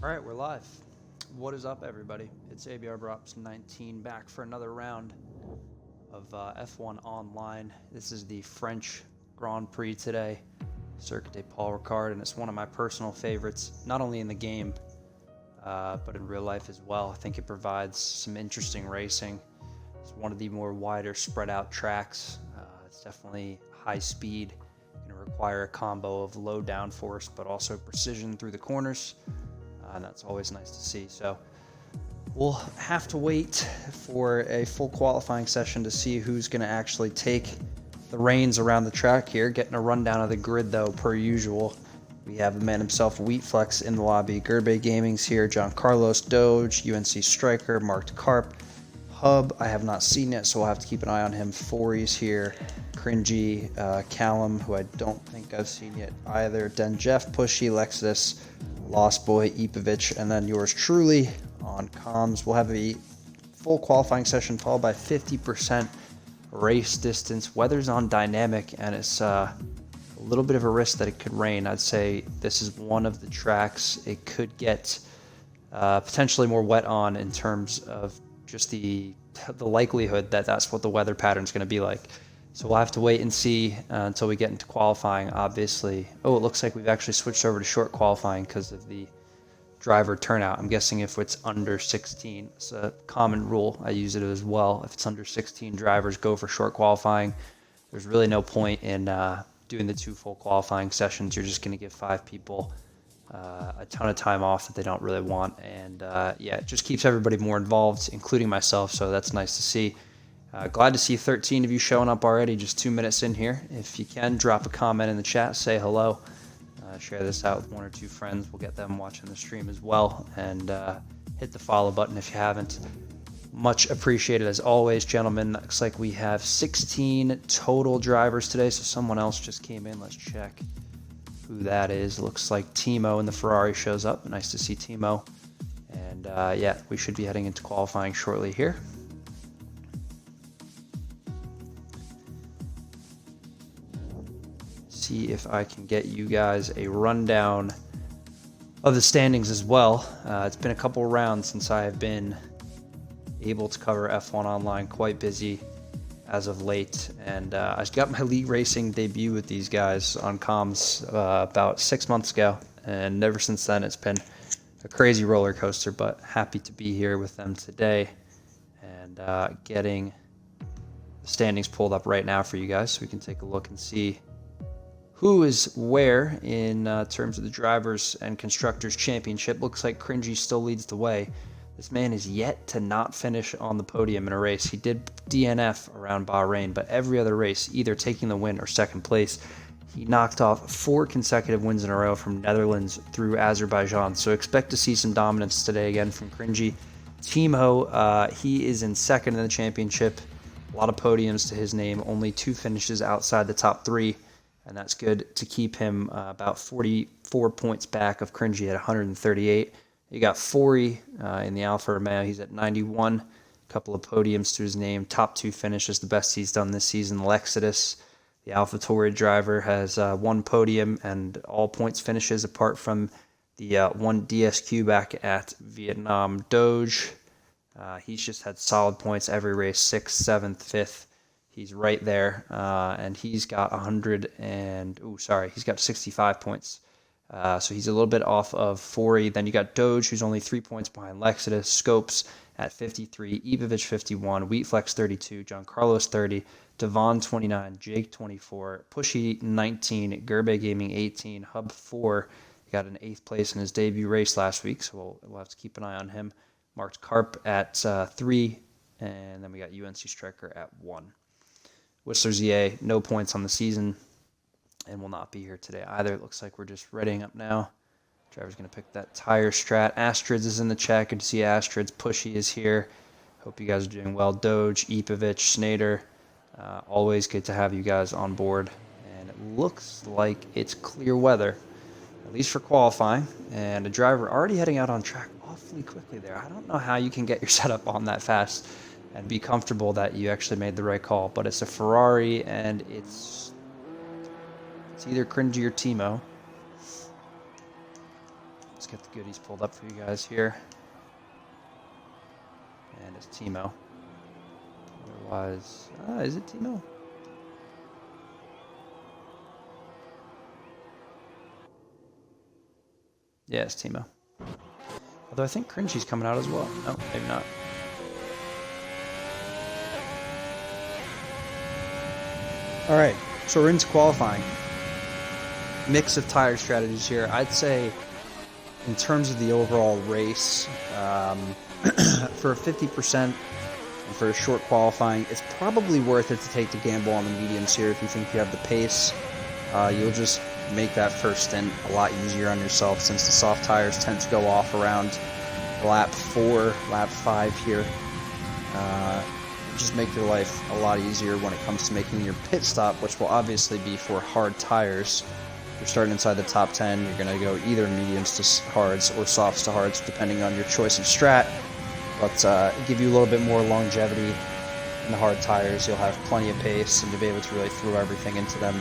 All right, we're live. What is up, everybody? It's ABR Buraps 19 back for another round of F1 Online. This is the French Grand Prix today, Circuit de Paul Ricard, and it's one of my personal favorites, not only in the game, but in real life as well. I think it provides some interesting racing. It's one of the more wider, spread out tracks. It's definitely high speed. Going to require a combo of low downforce, but also precision through the corners. And that's always nice to see. So we'll have to wait for a full qualifying session to see who's going to actually take the reins around the track here. Getting a rundown of the grid, though, per usual. We have the man himself, Wheatflex, in the lobby. Gerbe Gaming's here. John Carlos, Doge, UNC Striker, Marked Carp, Hub. I have not seen yet, so we'll have to keep an eye on him. Forey's here. Cringy, Callum, who I don't think I've seen yet either. Den Jeff, Pushy, Lexus, Lost Boy, Ipovich, and then yours truly on comms. We'll have a full qualifying session followed by 50% race distance. Weather's on dynamic, and it's a little bit of a risk that it could rain. I'd say this is one of the tracks it could get potentially more wet on in terms of just the likelihood that that's what the weather pattern is going to be like. So we'll have to wait and see until we get into qualifying, obviously. Oh, it looks like we've actually switched over to short qualifying because of the driver turnout. I'm guessing if it's under 16, it's a common rule. I use it as well. If it's under 16 drivers, go for short qualifying. There's really no point in doing the two full qualifying sessions. You're just going to give 5 people a ton of time off that they don't really want. And yeah, it just keeps everybody more involved, including myself. So that's nice to see. Glad to see 13 of you showing up already, just 2 minutes in here. If you can, drop a comment in the chat, say hello. Share this out with 1 or 2 friends. We'll get them watching the stream as well. And hit the follow button if you haven't. Much appreciated as always, gentlemen. Looks like we have 16 total drivers today, so someone else just came in. Let's check who that is. Looks like Timo in the Ferrari shows up. Nice to see Timo. And yeah, we should be heading into qualifying shortly here. See if I can get you guys a rundown of the standings as well. It's been a couple rounds since I have been able to cover F1 Online, quite busy as of late, and I got my league racing debut with these guys on comms about 6 months ago, and ever since then it's been a crazy roller coaster, but happy to be here with them today and getting the standings pulled up right now for you guys so we can take a look and see who is where in terms of the Drivers' and Constructors' Championship. Looks like Cringy still leads the way. This man is yet to not finish on the podium in a race. He did DNF around Bahrain, but every other race, either taking the win or second place. He knocked off 4 consecutive wins in a row from Netherlands through Azerbaijan. So expect to see some dominance today again from Cringy. Timo, he is in second in the championship. A lot of podiums to his name. Only 2 finishes outside the top 3. And that's good to keep him about 44 points back of Cringy at 138. You got Forey in the Alfa Romeo. He's at 91. A couple of podiums to his name. Top 2 finishes, the best he's done this season. Lexus, the AlphaTauri driver, has 1 podium and all points finishes apart from the 1 DSQ back at Vietnam. Doge, he's just had solid points every race. 6th, 7th, 5th. He's right there, and he's got he's got 65 points. So he's a little bit off of Forey. Then you got Doge, who's only 3 points behind Lexus. Scopes at 53, Ipovich 51, Wheatflex 32, John Carlos 30, Devon 29, Jake 24, Pushy 19, Gerbe Gaming 18, Hub 4. He got an 8th place in his debut race last week, so we'll have to keep an eye on him. Marked Carp at 3, and then we got UNC Striker at 1. Whistler ZA, no points on the season, and will not be here today either. It looks like we're just readying up now. Driver's going to pick that tire strat. Astrids is in the chat. Good to see Astrids. Pushy is here. Hope you guys are doing well. Doge, Ipovich, Snader. Always good to have you guys on board. And it looks like it's clear weather, at least for qualifying. And a driver already heading out on track awfully quickly there. I don't know how you can get your setup on that fast and be comfortable that you actually made the right call. But it's a Ferrari, and it's either Cringy or Timo. It's get the goodies pulled up for you guys here. And it's Timo. Otherwise, is it Timo? Yeah, it's Timo. Although I think Cringy's coming out as well. No, maybe not. All right, so we're into qualifying. Mix of tire strategies here. I'd say in terms of the overall race, for 50% and for a short qualifying, it's probably worth it to take the gamble on the mediums here if you think you have the pace. You'll just make that first stint a lot easier on yourself since the soft tires tend to go off around lap 4, lap 5 here. Just make your life a lot easier when it comes to making your pit stop, which will obviously be for hard tires. If you're starting inside the top 10, you're going to go either mediums to hards or softs to hards, depending on your choice of strat. But give you a little bit more longevity in the hard tires. You'll have plenty of pace and you'll be able to really throw everything into them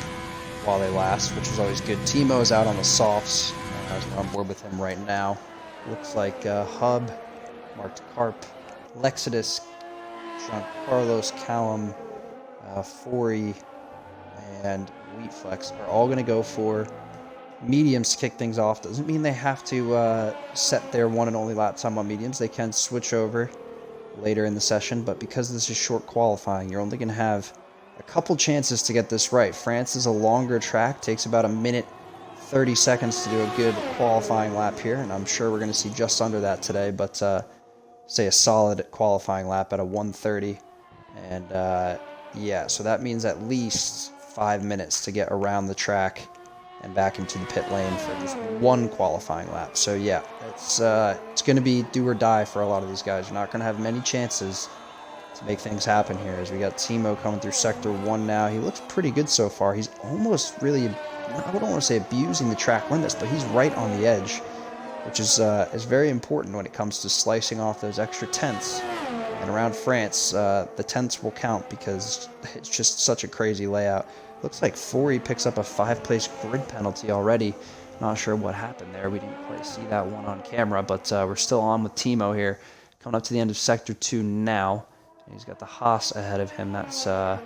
while they last, which is always good. Timo is out on the softs. We're on board with him right now. Looks like Hub, Marked Carp, Lexidus, Carlos, Callum, Forey, and Wheatflex are all going to go for mediums to kick things off. Doesn't mean they have to set their one and only lap time on mediums. They can switch over later in the session, but because this is short qualifying, you're only going to have a couple chances to get this right. France is a longer track, takes about a minute 30 seconds to do a good qualifying lap here, and I'm sure we're going to see just under that today, but say a solid qualifying lap at a 1:30, and yeah, so that means at least 5 minutes to get around the track and back into the pit lane for just one qualifying lap. So yeah, it's going to be do or die for a lot of these guys. You're not going to have many chances to make things happen here, as we got Timo coming through sector 1 now. He looks pretty good so far. He's almost really, I don't want to say abusing the track limits, but he's right on the edge, which is very important when it comes to slicing off those extra tenths. And around France, the tenths will count because it's just such a crazy layout. Looks like Forey picks up a 5-place grid penalty already. Not sure what happened there. We didn't quite see that one on camera, but we're still on with Timo here. Coming up to the end of sector 2 now. And he's got the Haas ahead of him. That's, I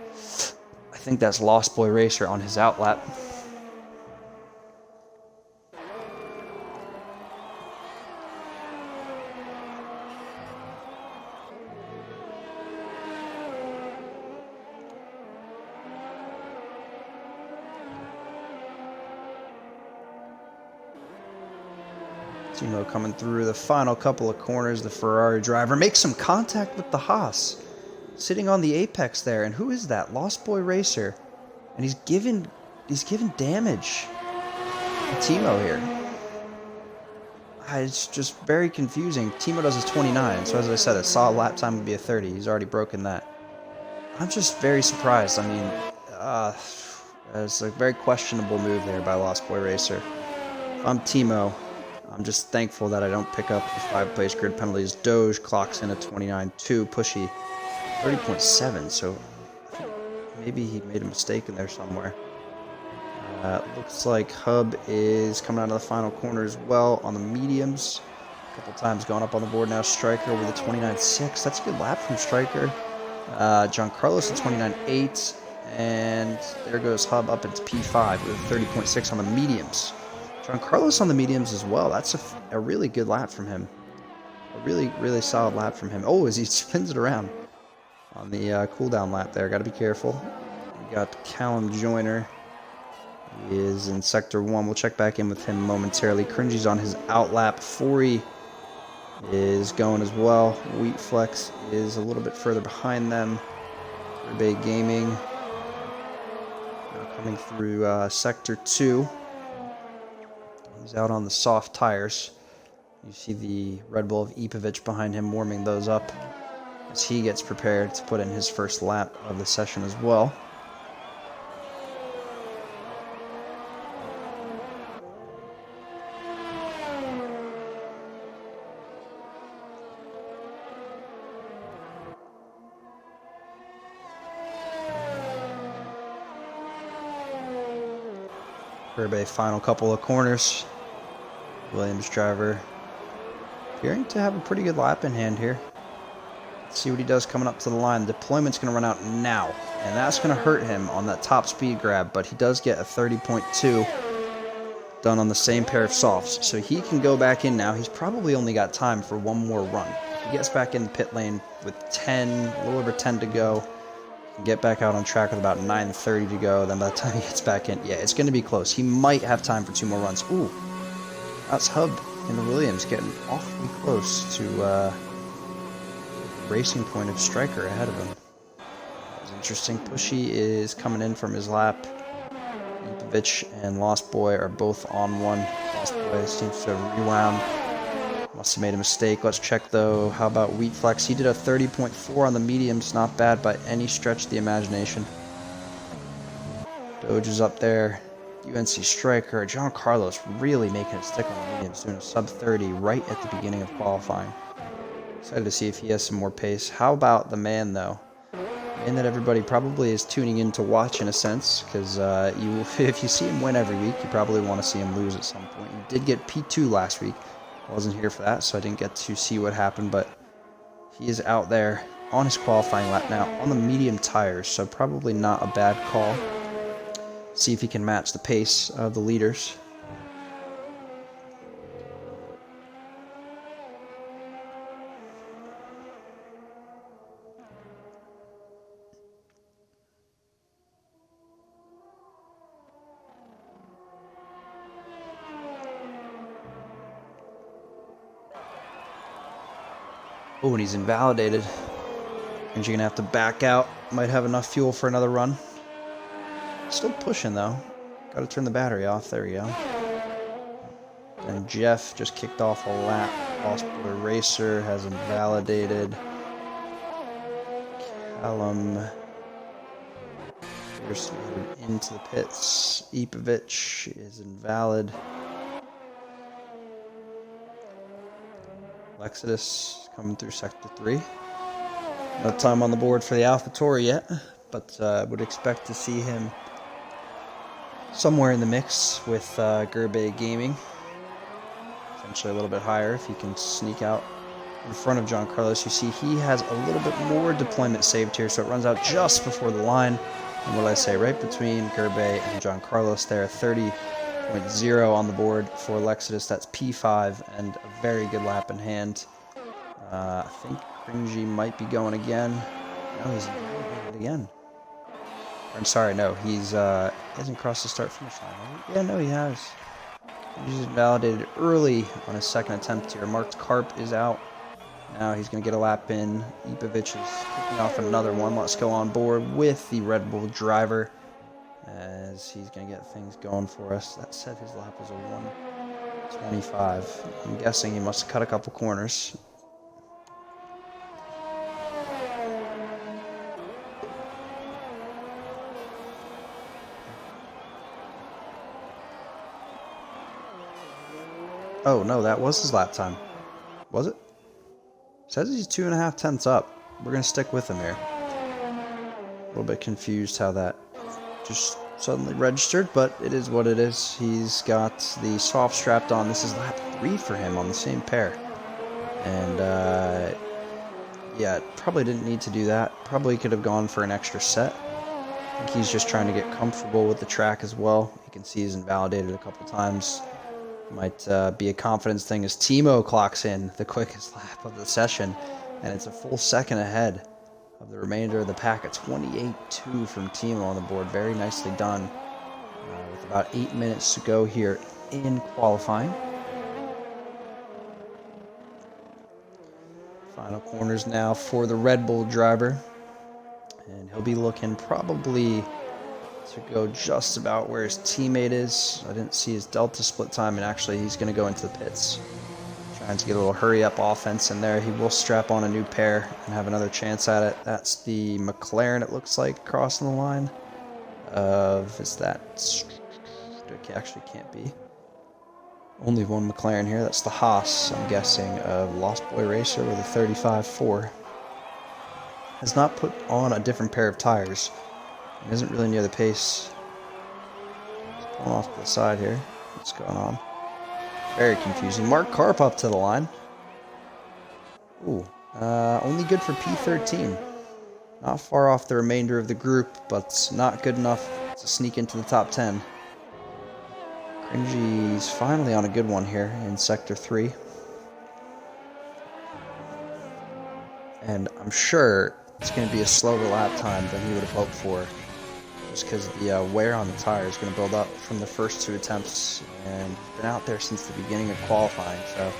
think that's Lost Boy Racer on his outlap. Timo coming through the final couple of corners. The Ferrari driver makes some contact with the Haas, sitting on the apex there. And who is that? Lost Boy Racer. And he's given damage to Timo here. It's just very confusing. Timo does his 29, so as I said, a solid lap time would be a 30. He's already broken that. I'm just very surprised. I mean, it's a very questionable move there by Lost Boy Racer. If I'm Timo, I'm just thankful that I don't pick up the 5-place grid penalties. Doge clocks in at 29.2, Pushy 30.7, so I think maybe he made a mistake in there somewhere. Looks like Hub is coming out of the final corner as well on the mediums. A couple times going up on the board now. Striker with a 29.6. That's a good lap from Striker. John Carlos at 29.8. And there goes Hub up into P5 with a 30.6 on the mediums. John Carlos on the mediums as well. That's a really good lap from him. A really, really solid lap from him. Oh, as he spins it around on the cooldown lap there. Got to be careful. We got Callum Joyner. He is in sector 1. We'll check back in with him momentarily. Cringy's on his outlap. Forey is going as well. Wheatflex is a little bit further behind them. Rebay Gaming now coming through sector 2. He's out on the soft tires. You see the Red Bull of Ipovic behind him warming those up as he gets prepared to put in his first lap of the session as well. Rebay final couple of corners. Williams driver appearing to have a pretty good lap in hand here. Let's see what he does coming up to the line. The deployment's going to run out now, and that's going to hurt him on that top speed grab, but he does get a 30.2 done on the same pair of softs, so he can go back in now. He's probably only got time for one more run. If he gets back in the pit lane with a little over 10 to go, he can get back out on track with about 9:30 to go. Then by the time he gets back in, yeah, it's going to be close. He might have time for 2 more runs. Ooh, that's Hub in the Williams getting awfully close to racing point of Striker ahead of him. That was interesting. Pushy is coming in from his lap. Ipovich and Lost Boy are both on one. Lost Boy seems to have rewound. Must have made a mistake. Let's check though. How about Wheat Flex? He did a 30.4 on the mediums. Not bad by any stretch of the imagination. Doge is up there. UNC Striker. John Carlos really making it stick on the mediums. Doing a sub 30 right at the beginning of qualifying. Excited to see if he has some more pace. How about the man though? And that everybody probably is tuning in to watch in a sense, because if you see him win every week, you probably want to see him lose at some point. He did get P2 last week. I wasn't here for that, so I didn't get to see what happened, but he is out there on his qualifying lap now on the medium tires, so probably not a bad call. See if he can match the pace of the leaders. Oh, and he's invalidated. And you're going to have to back out. Might have enough fuel for another run. Still pushing, though. Got to turn the battery off. There we go. And Jeff just kicked off a lap. Lost Boy Racer has invalidated. Callum Pierce into the pits. Ipovich is invalid. Exodus coming through Sector 3. No time on the board for the AlphaTauri yet, but would expect to see him somewhere in the mix with Gerbe Gaming. Potentially a little bit higher if he can sneak out in front of John Carlos. You see he has a little bit more deployment saved here, so it runs out just before the line. And what did I say? Right between Gerbe and John Carlos there. 30.0 on the board for Lexidus. That's P5 and a very good lap in hand. I think Cringy might be going again. No, he's invalidated again. I'm sorry, no, he hasn't crossed the start-finish line. Yeah, no, he has. He's invalidated early on his second attempt here. Marked Carp is out. Now he's going to get a lap in. Ipovich is kicking off another one. Let's go on board with the Red Bull driver, as he's going to get things going for us. That said, his lap was a 1:25. I'm guessing he must have cut a couple corners. Oh, no, that was his lap time. Was it? Says he's 2.5 tenths up. We're going to stick with him here. A little bit confused how that just suddenly registered, but it is what it is. He's got the soft strapped on. This is lap 3 for him on the same pair. And, yeah, probably didn't need to do that. Probably could have gone for an extra set. I think he's just trying to get comfortable with the track as well. You can see he's invalidated a couple times. Might be a confidence thing as Timo clocks in the quickest lap of the session, and it's a full second ahead of the remainder of the pack. A 28.2 from Timo on the board. Very nicely done with about 8 minutes to go here in qualifying. Final corners now for the Red Bull driver, and he'll be looking probably to go just about where his teammate is. I didn't see his delta split time, and actually he's going to go into the pits. Trying to get a little hurry-up offense in there. He will strap on a new pair and have another chance at it. That's the McLaren, it looks like, crossing the line. Is that... actually can't be. Only one McLaren here. That's the Haas, I'm guessing, of Lost Boy Racer with a 35.4. Has not put on a different pair of tires. He isn't really near the pace. He's pulling off to the side here. What's going on? Very confusing. Mark Karp up to the line. Ooh, only good for P13. Not far off the remainder of the group, but not good enough to sneak into the top 10. Cringy's finally on a good one here in Sector 3. And I'm sure it's going to be a slower lap time than he would have hoped for. Just because the wear on the tire is going to build up from the first 2 attempts. And he's been out there since the beginning of qualifying. So,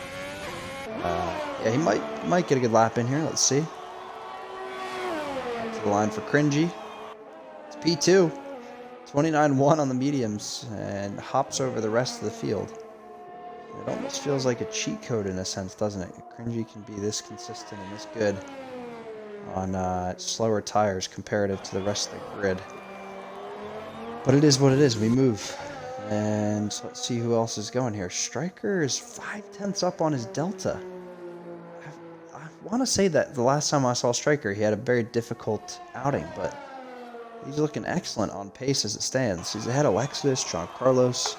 yeah, he might get a good lap in here. Let's see. To the line for Cringy. It's P2. 29.1 on the mediums and hops over the rest of the field. It almost feels like a cheat code in a sense, doesn't it? Cringy can be this consistent and this good on slower tires comparative to the rest of the grid. But it is what it is. We move. And let's see who else is going here. Striker is 5/10 up on his Delta. I want to say that the last time I saw Striker, he had a very difficult outing, but he's looking excellent on pace as it stands. He's ahead of Lexus, John Carlos,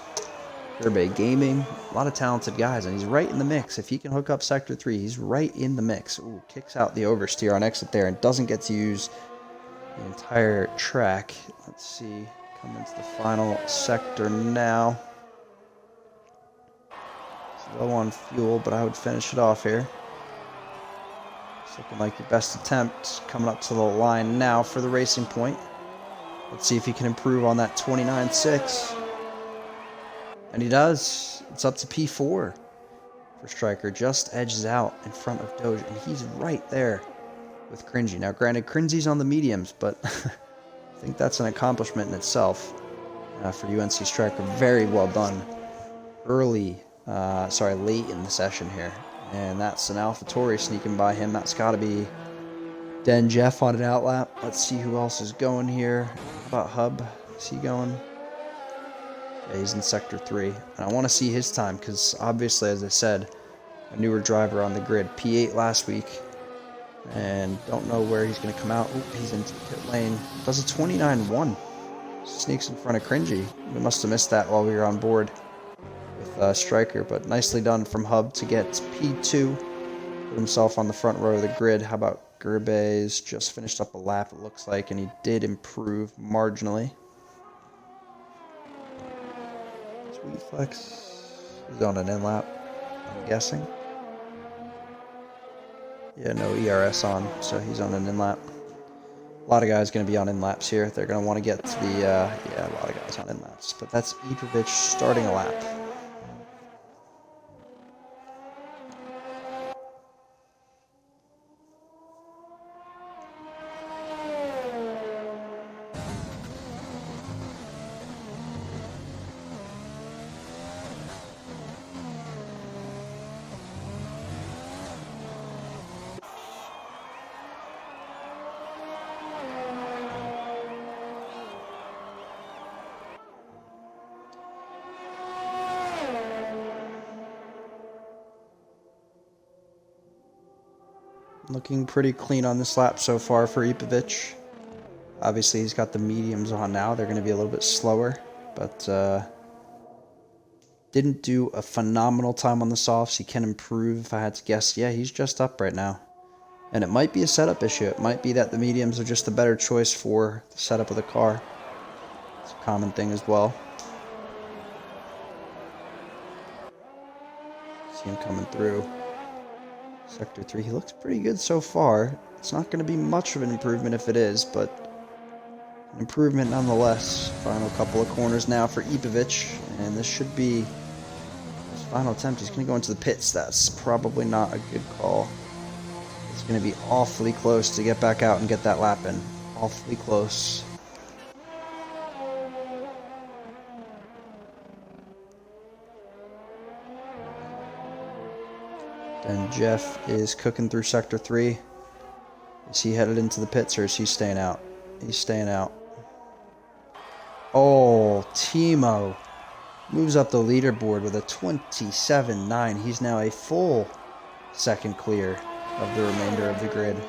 Gerbe Gaming. A lot of talented guys, and he's right in the mix. If he can hook up Sector 3, he's right in the mix. Ooh, kicks out the oversteer on exit there and doesn't get to use the entire track. Let's see. Come into the final sector now. It's low on fuel, but I would finish it off here. It's looking like your best attempt. Coming up to the line now for the racing point. Let's see if he can improve on that 29.6. And he does. It's up to P4 for Striker. Just edges out in front of Doge. And he's right there with Cringy. Now, granted, Cringy's on the mediums, but I think that's an accomplishment in itself for UNC Striker. Very well done. Late in the session here. And that's an AlphaTauri sneaking by him. That's got to be Den Jeff on an outlap. Let's see who else is going here. How about Hub? Is he going? Yeah, he's in Sector 3. And I want to see his time because obviously, as I said, a newer driver on the grid. P8 last week. And don't know where he's going to come out. Oop, he's into the pit lane. Does a 29.1. Sneaks in front of Cringy. We must have missed that while we were on board with Striker. But nicely done from Hub to get P2. Put himself on the front row of the grid. How about Gerbe's just finished up a lap, it looks like, and he did improve marginally. Sweet Flex is on an in lap, I'm guessing. Yeah, no ERS on, so he's on an in lap. A lot of guys going to be on in laps here. They're going to want to get to the, yeah, a lot of guys on in laps. But that's Ipovic starting a lap. Looking pretty clean on this lap so far for Ipovic. Obviously, he's got the mediums on now. They're going to be a little bit slower, but didn't do a phenomenal time on the softs. He can improve if I had to guess. Yeah, he's just up right now. And it might be a setup issue. It might be that the mediums are just the better choice for the setup of the car. It's a common thing as well. See him coming through. Sector 3, he looks pretty good so far. It's not going to be much of an improvement if it is, but an improvement nonetheless. Final couple of corners now for Ipovic, and this should be his final attempt. He's going to go into the pits. That's probably not a good call. It's going to be awfully close to get back out and get that lap in. Awfully close. And Jeff is cooking through Sector 3. Is he headed into the pits or is he staying out? He's staying out. Oh, Timo moves up the leaderboard with a 27.9. He's now a full second clear of the remainder of the grid.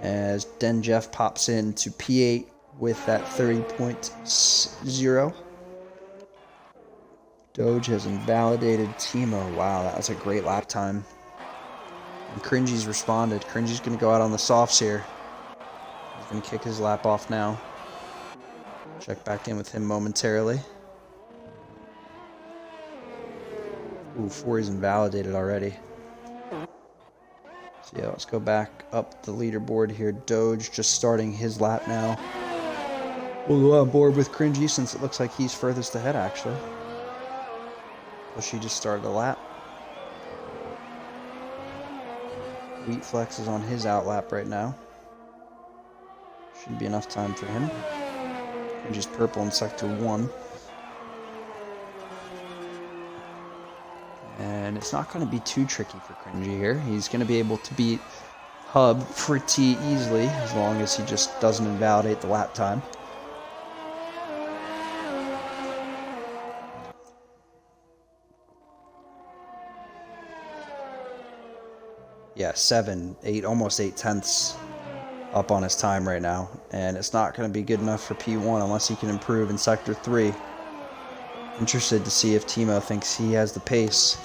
As Den Jeff pops in to P8 with that 30.0. Doge has invalidated Timo. Wow, that was a great lap time. And Cringy's responded. Cringy's going to go out on the softs here. He's going to kick his lap off now. Check back in with him momentarily. Ooh, 4's invalidated already. So yeah, let's go back up the leaderboard here. Doge just starting his lap now. We'll go on board with Cringy since it looks like he's furthest ahead actually. She just started a lap. Wheat Flex is on his out lap right now. Should be enough time for him. Cringy's purple in sector 1. And it's not going to be too tricky for Cringy here. He's going to be able to beat Hub pretty easily as long as he just doesn't invalidate the lap time. Yeah, 7, 8, almost 8 tenths up on his time right now. And it's not going to be good enough for P1 unless he can improve in sector 3. Interested to see if Timo thinks he has the pace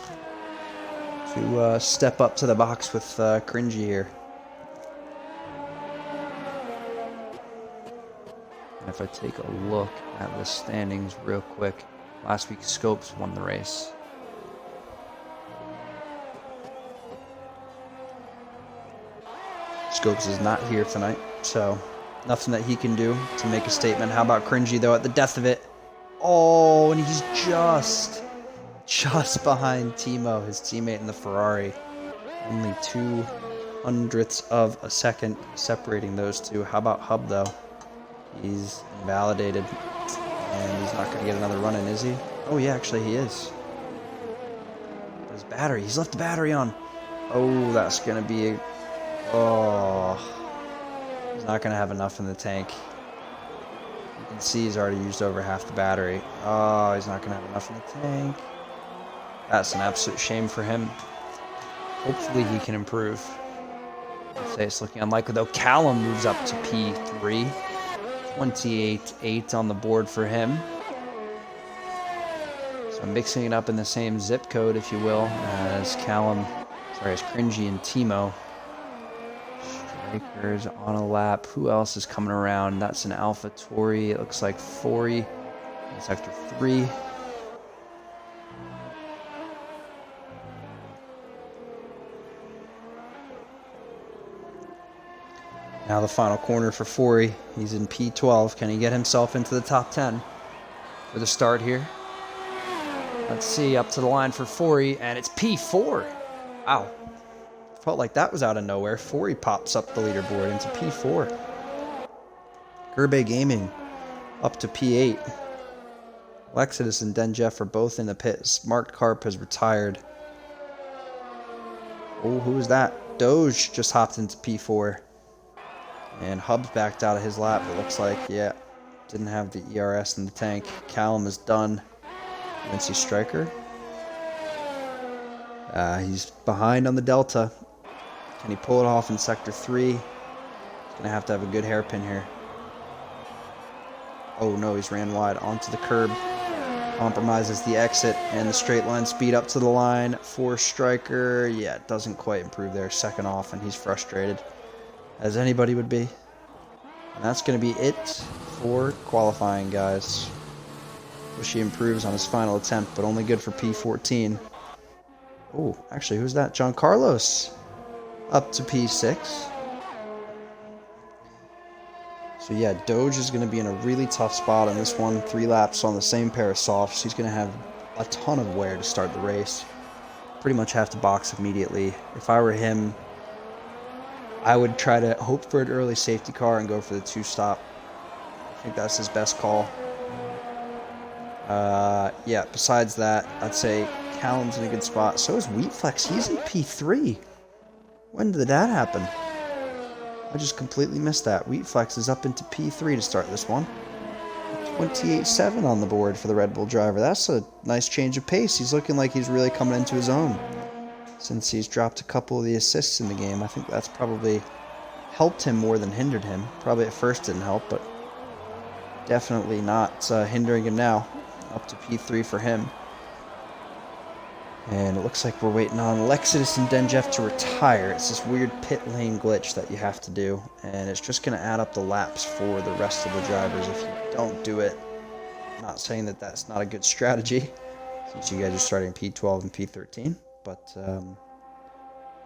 to step up to the box with Cringy here. And if I take a look at the standings real quick, last week Scopes won the race. Scopes is not here tonight, so nothing that he can do to make a statement. How about Cringy, though, at the death of it? Oh, and he's just behind Timo, his teammate in the Ferrari. Only 0.02 of a second separating those two. How about Hub, though? He's invalidated, and he's not going to get another run in, is he? Oh, yeah, actually he is. But his battery, he's left the battery on. Oh, that's going to be a... Oh, he's not going to have enough in the tank. You can see he's already used over half the battery. Oh, he's not going to have enough in the tank. That's an absolute shame for him. Hopefully he can improve. I'd say it's looking unlikely, though. Callum moves up to P3. 28.8 on the board for him. So mixing it up in the same zip code, if you will, as Cringy and Timo. Strikers on a lap. Who else is coming around? That's an Alpha Tauri. It looks like Fori in sector 3. Now the final corner for Fori. He's in P12. Can he get himself into the top 10 for the start here? Let's see, up to the line for Fori, and it's P4. Wow. Felt like that was out of nowhere. Fori pops up the leaderboard into P4. Gerbe Gaming up to P8. Lexidus and Denjeff are both in the pits. Mark Karp has retired. Oh, who was that? Doge just hopped into P4. And Hub's backed out of his lap, it looks like. Yeah, didn't have the ERS in the tank. Callum is done. Vinci Striker. He's behind on the Delta. Can he pull it off in sector 3? He's going to have a good hairpin here. Oh no, he's ran wide onto the curb. Compromises the exit and the straight line speed up to the line for Striker. Yeah, it doesn't quite improve there. Second off, and he's frustrated, as anybody would be. And that's going to be it for qualifying, guys. Wish he improves on his final attempt, but only good for P14. Oh, actually, who's that? John Carlos up to P6. So yeah, Doge is going to be in a really tough spot in this one. 3 laps on the same pair of softs. He's going to have a ton of wear to start the race. Pretty much have to box immediately. If I were him, I would try to hope for an early safety car and go for the 2-stop. I think that's his best call. Yeah, besides that, I'd say Callum's in a good spot. So is Wheat Flex. He's in P3. When did that happen? I just completely missed that. Wheat Flex is up into P3 to start this one. 28.7 on the board for the Red Bull driver. That's a nice change of pace. He's looking like he's really coming into his own since he's dropped a couple of the assists in the game. I think that's probably helped him more than hindered him. Probably at first didn't help, but definitely not hindering him now. Up to P3 for him. And it looks like we're waiting on Lexidus and Denjeff to retire. It's this weird pit lane glitch that you have to do, and it's just going to add up the laps for the rest of the drivers if you don't do it. I'm not saying that that's not a good strategy, since you guys are starting P12 and P13, but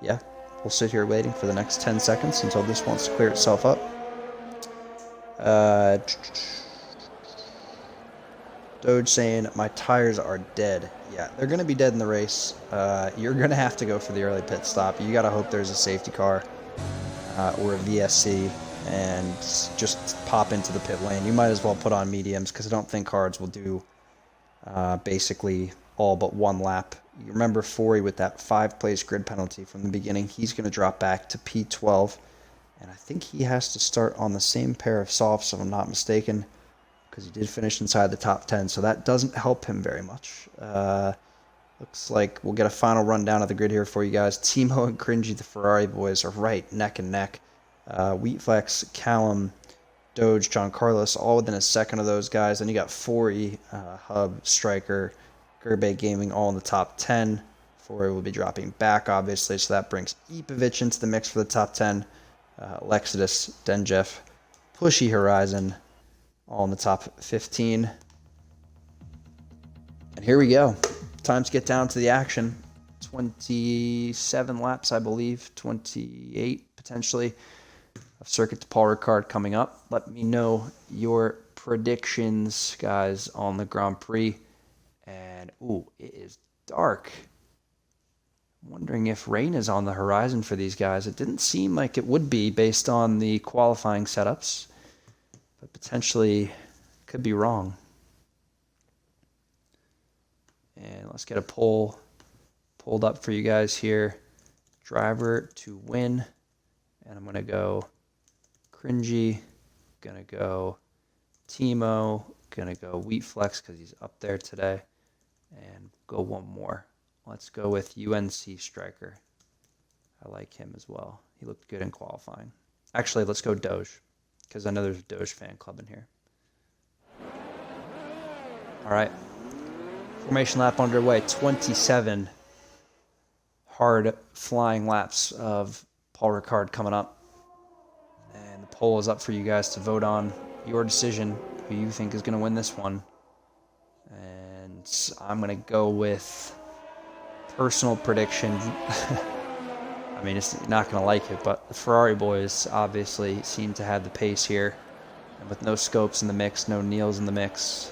yeah, we'll sit here waiting for the next 10 seconds until this wants to clear itself up. Doge saying, my tires are dead. Yeah, they're going to be dead in the race. You're going to have to go for the early pit stop. You got to hope there's a safety car or a VSC and just pop into the pit lane. You might as well put on mediums because I don't think hards will do basically all but one lap. You remember Forey with that 5-place grid penalty from the beginning. He's going to drop back to P12. And I think he has to start on the same pair of softs, if I'm not mistaken, because he did finish inside the top 10, so that doesn't help him very much. Looks like we'll get a final rundown of the grid here for you guys. Timo and Cringy, the Ferrari boys, are right neck and neck. Wheatflex, Callum, Doge, John Carlos, all within a second of those guys. Then you got Forey, Hub, Striker, Gerbe Gaming, all in the top 10. Forey will be dropping back, obviously, so that brings Ipovic into the mix for the top 10. Lexidus, Denjeff, Pushy Horizon, all in the top 15. And here we go. Time to get down to the action. 27 laps, I believe. 28, potentially, of Circuit to Paul Ricard coming up. Let me know your predictions, guys, on the Grand Prix. And, ooh, it is dark. I'm wondering if rain is on the horizon for these guys. It didn't seem like it would be based on the qualifying setups, but potentially could be wrong. And let's get a poll pulled up for you guys here. Driver to win. And I'm going to go Cringy. Going to go Timo. Going to go Wheatflex because he's up there today. And go one more. Let's go with UNC Striker. I like him as well. He looked good in qualifying. Actually, let's go Doge, because I know there's a Doge fan club in here. All right. Formation lap underway. 27 hard flying laps of Paul Ricard coming up. And the poll is up for you guys to vote on your decision, who you think is going to win this one. And I'm going to go with personal prediction. I mean, it's not going to like it, but the Ferrari boys obviously seem to have the pace here. And with no Scopes in the mix, no Neils in the mix,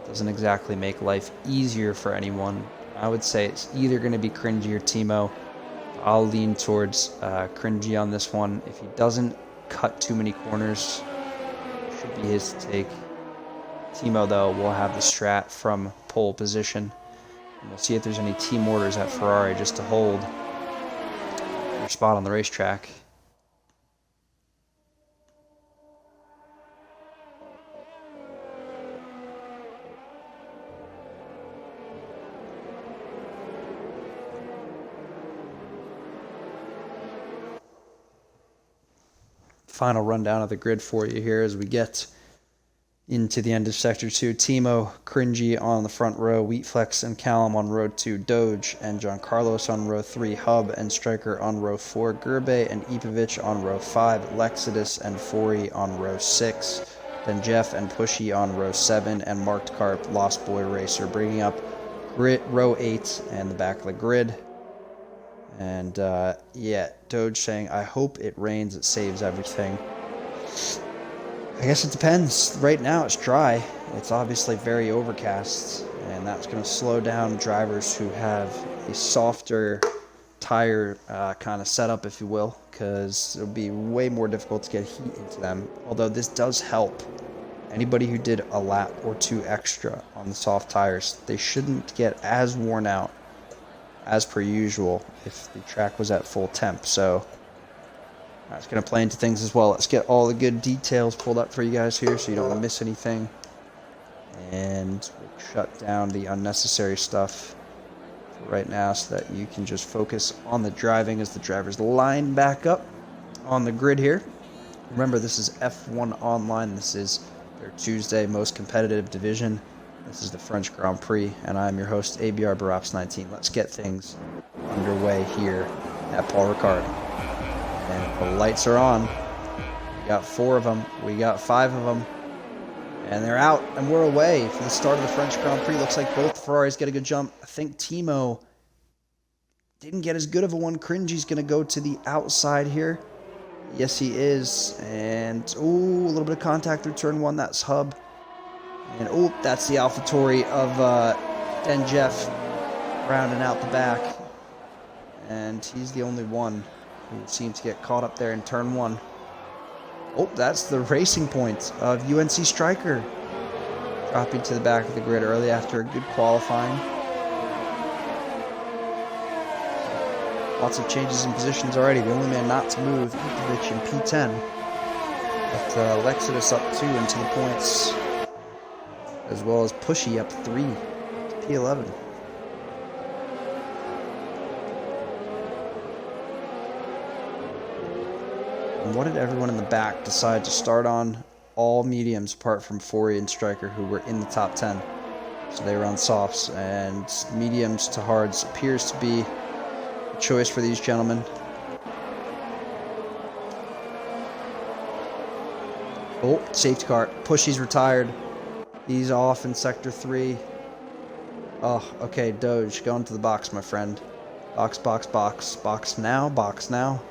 doesn't exactly make life easier for anyone. I would say it's either going to be Cringy or Timo. I'll lean towards Cringy on this one. If he doesn't cut too many corners, it should be his to take. Timo, though, will have the strat from pole position. And we'll see if there's any team orders at Ferrari just to hold their spot on the racetrack. Final rundown of the grid for you here as we get into the end of Sector 2. Timo, Cringy on the front row, Wheatflex and Callum on row 2, Doge and John Carlos on row 3, Hub and Striker on row 4, Gerbe and Ipovic on row 5, Lexidus and Forey on row 6, then Jeff and Pushy on row 7, and Marked Carp, Lost Boy Racer, bringing up row 8 and the back of the grid. And yeah, Doge saying, I hope it rains, it saves everything. I guess it depends. Right now it's dry. It's obviously very overcast, and that's going to slow down drivers who have a softer tire kind of setup, if you will, because it'll be way more difficult to get heat into them. Although this does help. Anybody who did a lap or two extra on the soft tires, they shouldn't get as worn out as per usual if the track was at full temp. So that's going to play into things as well. Let's get all the good details pulled up for you guys here so you don't miss anything. And we'll shut down the unnecessary stuff for right now so that you can just focus on the driving as the drivers line back up on the grid here. Remember, this is F1 Online. This is their Tuesday most competitive division. This is the French Grand Prix, and I'm your host, ABR Buraps 19. Let's get things underway here at Paul Ricard. And the lights are on. We got 4 of them. We got 5 of them. And they're out, and we're away for the start of the French Grand Prix. Looks like both Ferraris get a good jump. I think Timo didn't get as good of a one. Cringy's going to go to the outside here. Yes, he is. And, ooh, a little bit of contact through turn 1. That's Hub. And, ooh, that's the AlphaTauri of Denjeff rounding out the back. And he's the only one who seemed to get caught up there in turn 1. Oh, that's the racing point of UNC Striker. Dropping to the back of the grid early after a good qualifying. Lots of changes in positions already. The only man not to move, Ipavich in P10. But Lexidus up 2 into the points. As well as Pushy up 3 to P11. And what did everyone in the back decide to start on? All mediums apart from Fori and Striker, who were in the top 10. So they were on softs, and mediums to hards appears to be a choice for these gentlemen. Oh, safety car. Pushy's retired. He's off in sector 3. Oh, okay, Doge, go into the box, my friend. Box, box, box. Box now, box now.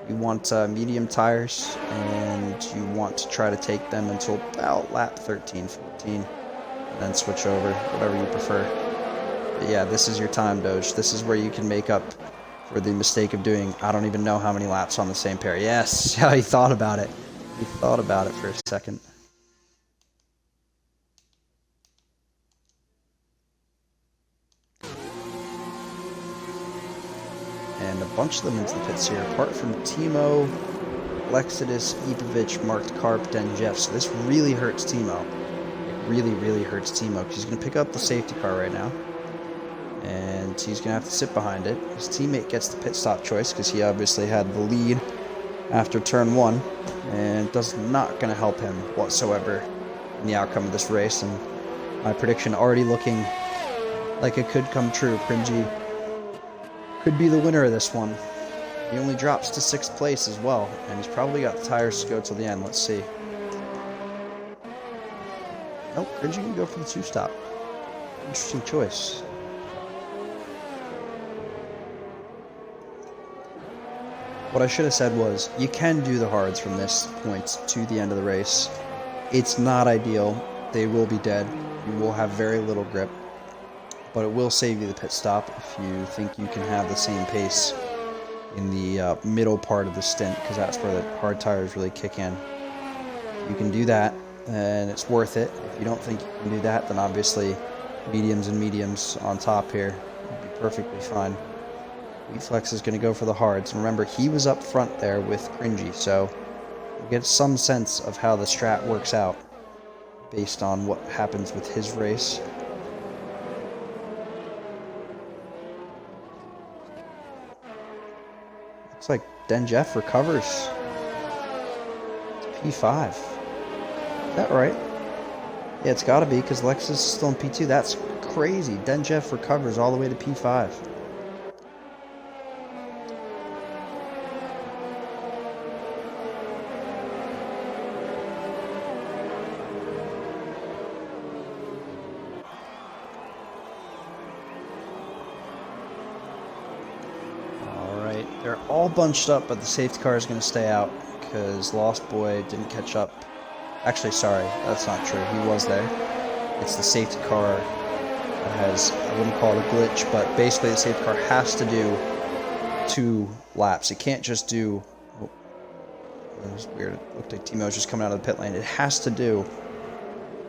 You want medium tires, and you want to try to take them until about lap 13, 14, and then switch over, whatever you prefer. But yeah, this is your time, Doge. This is where you can make up for the mistake of doing, I don't even know how many laps on the same pair. Yes, yeah, he thought about it. He thought about it for a second. And a bunch of them into the pits here, apart from Timo, Lexidus, Ipavich, Marked Carp, Denjeff. So this really hurts Timo. It really, really hurts Timo, because he's going to pick up the safety car right now. And he's going to have to sit behind it. His teammate gets the pit stop choice, because he obviously had the lead after turn 1. And that's not going to help him whatsoever in the outcome of this race. And my prediction already looking like it could come true. Cringy could be the winner of this one. He only drops to 6th place as well, and he's probably got the tires to go till the end. Let's see. Nope, Cringy can go for the 2-stop. Interesting choice. What I should have said was, you can do the hards from this point to the end of the race. It's not ideal. They will be dead. You will have very little grip. But it will save you the pit stop if you think you can have the same pace in the middle part of the stint, because that's where the hard tires really kick in. You can do that, and it's worth it. If you don't think you can do that, then obviously mediums and mediums on top here would be perfectly fine. Flex is going to go for the hards. And remember, he was up front there with Cringy, so we'll get some sense of how the strat works out based on what happens with his race. Looks like Denjeff recovers to P5. Is that right? Yeah, it's got to be, because Lexus is still in P2. That's crazy. Denjeff recovers all the way to P5. They're all bunched up, but the safety car is going to stay out because Lost Boy didn't catch up. Actually, sorry, that's not true. He was there. It's the safety car that has, I wouldn't call it a glitch, but basically the safety car has to do 2 laps. It can't just do... Oh, that was weird. It looked like Timo was just coming out of the pit lane. It has to do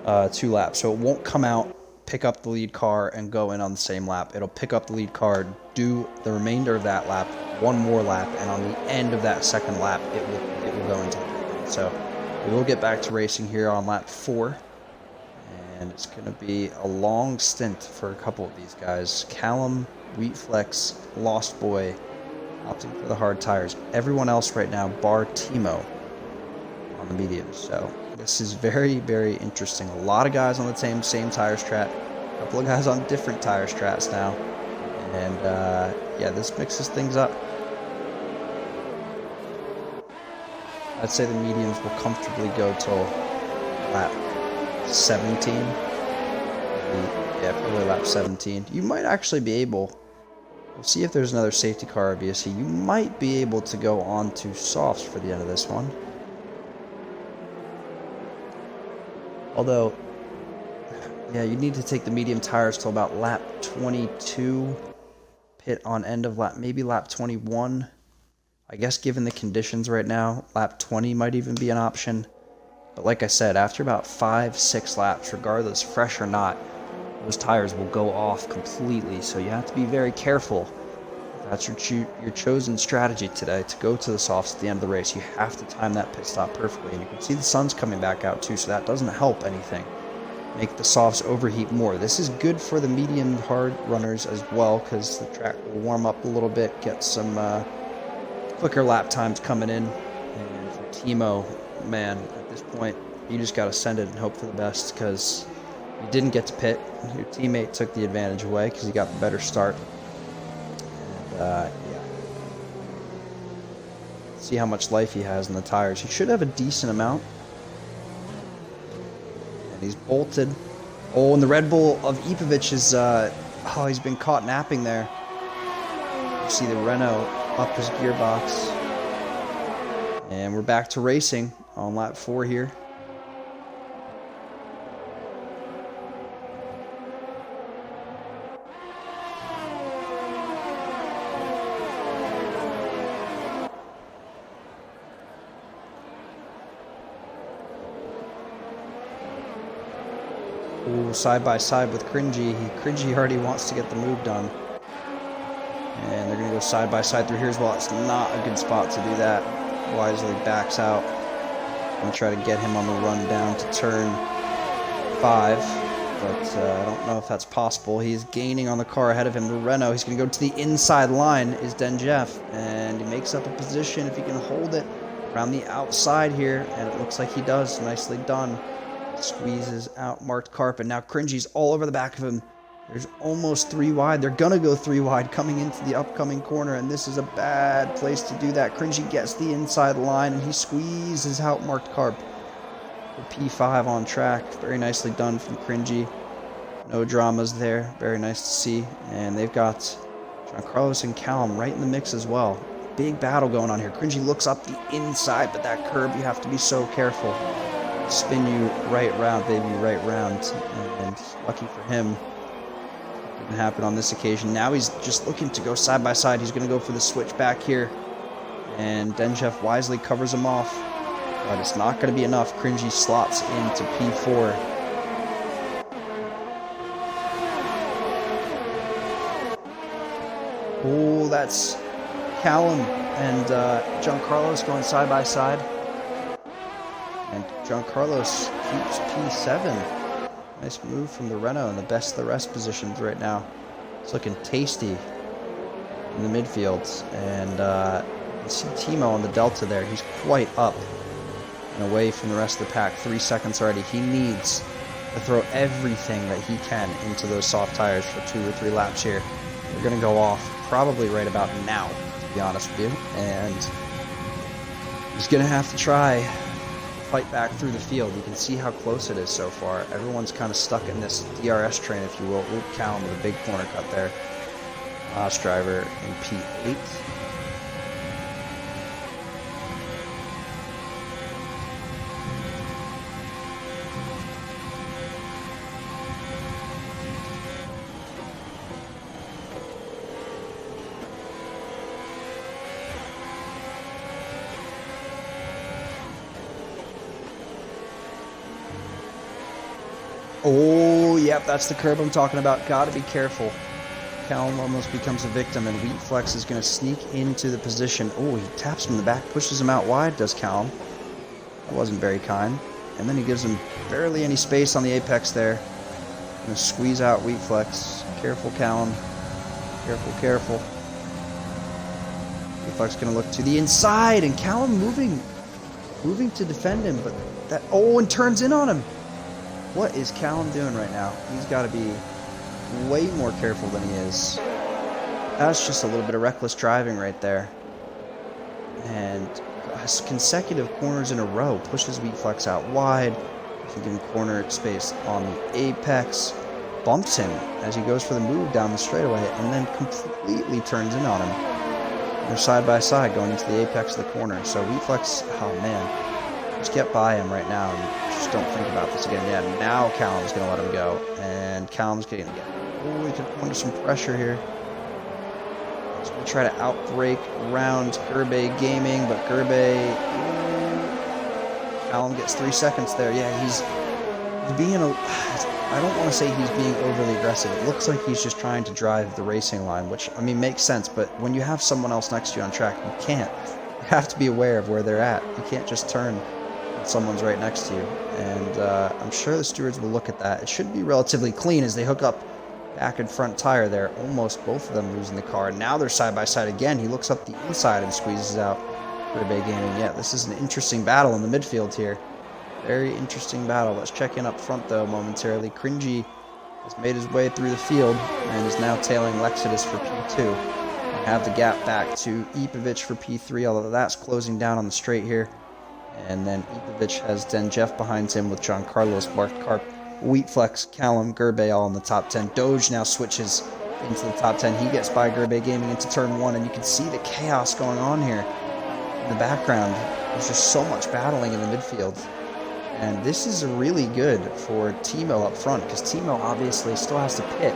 2 laps, so it won't come out, pick up the lead car, and go in on the same lap. It'll pick up the lead car, do the remainder of that lap, 1 more lap, and on the end of that 2nd lap, it will go into the pit lane. So we will get back to racing here on lap 4, and it's going to be a long stint for a couple of these guys. Callum, Wheatflex, Lost Boy, opting for the hard tires. Everyone else right now, bar Timo, on the mediums. So This is very, very interesting. A lot of guys on the same tire strat. A couple of guys on different tire strats now. And yeah, this mixes things up. I'd say the mediums will comfortably go till lap 17. Yeah, probably lap 17. You might actually be able, we'll see if there's another safety car RVSC. You might be able to go on to softs for the end of this one. Although, yeah, you need to take the medium tires till about lap 22. Pit on end of lap, maybe lap 21. I guess given the conditions right now, lap 20 might even be an option. But like I said, after about 5-6 laps, regardless, fresh or not, those tires will go off completely. So you have to be very careful. That's your chosen strategy today, to go to the softs at the end of the race. You have to time that pit stop perfectly. And you can see the sun's coming back out too, so that doesn't help anything. Make the softs overheat more. This is good for the medium hard runners as well, because the track will warm up a little bit, get some quicker lap times coming in. And for Timo, man, at this point, you just got to send it and hope for the best, because you didn't get to pit. Your teammate took the advantage away because he got the better start. And, yeah. See how much life he has in the tires. He should have a decent amount. And he's bolted. Oh, and the Red Bull of Ipovic is, oh, he's been caught napping there. You see the Renault up his gearbox. And we're back to racing on lap 4 here. Ooh, side by side with Cringy. Cringy already wants to get the move done. And they're going to go side by side through here as well. It's not a good spot to do that. Wisely backs out. I'm going to try to get him on the run down to turn 5. But I don't know if that's possible. He's gaining on the car ahead of him. The Renault, he's going to go to the inside line, is Denjeff. And he makes up a position if he can hold it around the outside here. And it looks like he does. Nicely done. Squeezes out marked carpet. Now Cringy's all over the back of him. There's almost 3 wide. They're going to go 3 wide coming into the upcoming corner, and this is a bad place to do that. Cringy gets the inside line, and he squeezes out marked carp. The P5 on track. Very nicely done from Cringy. No dramas there. Very nice to see. And they've got Giancarlos and Callum right in the mix as well. Big battle going on here. Cringy looks up the inside, but that curb, you have to be so careful. Spin you right round, baby, right round. And lucky for him, didn't happen on this occasion. Now he's just looking to go side by side. He's going to go for the switch back here. And Denjeff wisely covers him off. But it's not going to be enough. Cringy slots into P4. Oh, that's Callum and Giancarlos going side by side. And Giancarlos keeps P7. Nice move from the Renault in the best of the rest positions right now. It's looking tasty in the midfield. And you see Timo on the Delta there. He's quite up and away from the rest of the pack. 3 seconds already. He needs to throw everything that he can into those soft tires for 2 or 3 laps here. They're going to go off probably right about now, to be honest with you. And he's going to have to try fight back through the field. You can see how close it is so far. Everyone's kind of stuck in this DRS train, if you will. Luke Callum with a big corner cut there. Haas driver in P8. Oh, yep, that's the curb I'm talking about. Gotta be careful. Callum almost becomes a victim, and Wheatflex is going to sneak into the position. Oh, he taps him in the back, pushes him out wide, does Callum. That wasn't very kind. And then he gives him barely any space on the apex there. Going to squeeze out Wheatflex. Careful, Callum. Careful, careful. Wheatflex going to look to the inside, and Callum moving to defend him, but that. Oh, and turns in on him. What is Callum doing right now? He's got to be way more careful than he is. That's just a little bit of reckless driving right there. And consecutive corners in a row pushes Wheatflex out wide. Can give him corner space on the apex. Bumps him as he goes for the move down the straightaway, and then completely turns in on him. They're side by side going into the apex of the corner. So Wheatflex, oh man, just get by him right now and just don't think about this again. Yeah, now Callum's going to let him go, and Callum's going to get, oh, he could come under some pressure here. He's going to try to outbrake around Gerbe Gaming, but Gerbe, Callum gets 3 seconds there. Yeah, he's being I don't want to say he's being overly aggressive. It looks like he's just trying to drive the racing line, which, I mean, makes sense. But when you have someone else next to you on track, you can't. You have to be aware of where they're at. You can't just turn when someone's right next to you. And I'm sure the stewards will look at that. It should be relatively clean as they hook up back and front tire there. Almost both of them losing the car. Now they're side by side again. He looks up the inside and squeezes out Bay Gaming. Yeah, this is an interesting battle in the midfield here. Very interesting battle. Let's check in up front, though, momentarily. Cringy has made his way through the field and is now tailing Lexidus for P2. We have the gap back to Ipovic for P3, although that's closing down on the straight here. And then Ipovic has Denjeff behind him with John Carlos, Bartkarp, Wheatflex, Callum, Gerbe all in the top 10. Doge now switches into the top 10. He gets by Gerbe Gaming into turn 1, and you can see the chaos going on here in the background. There's just so much battling in the midfield. And this is really good for Timo up front, because Timo obviously still has to pit.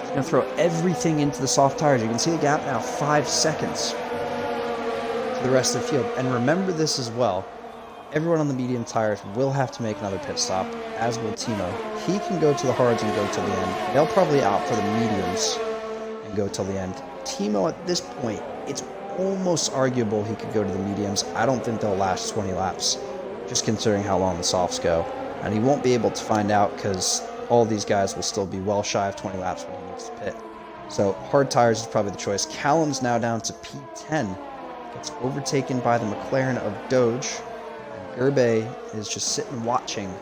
He's going to throw everything into the soft tires. You can see the gap now, 5 seconds to the rest of the field. And remember this as well. Everyone on the medium tires will have to make another pit stop, as will Timo. He can go to the hards and go till the end. They'll probably opt for the mediums and go till the end. Timo, at this point, it's almost arguable he could go to the mediums. I don't think they'll last 20 laps. Just considering how long the softs go. And he won't be able to find out because all these guys will still be well shy of 20 laps when he needs to pit. So hard tires is probably the choice. Callum's now down to P10. Gets overtaken by the McLaren of Doge. And Gerbe is just sitting watching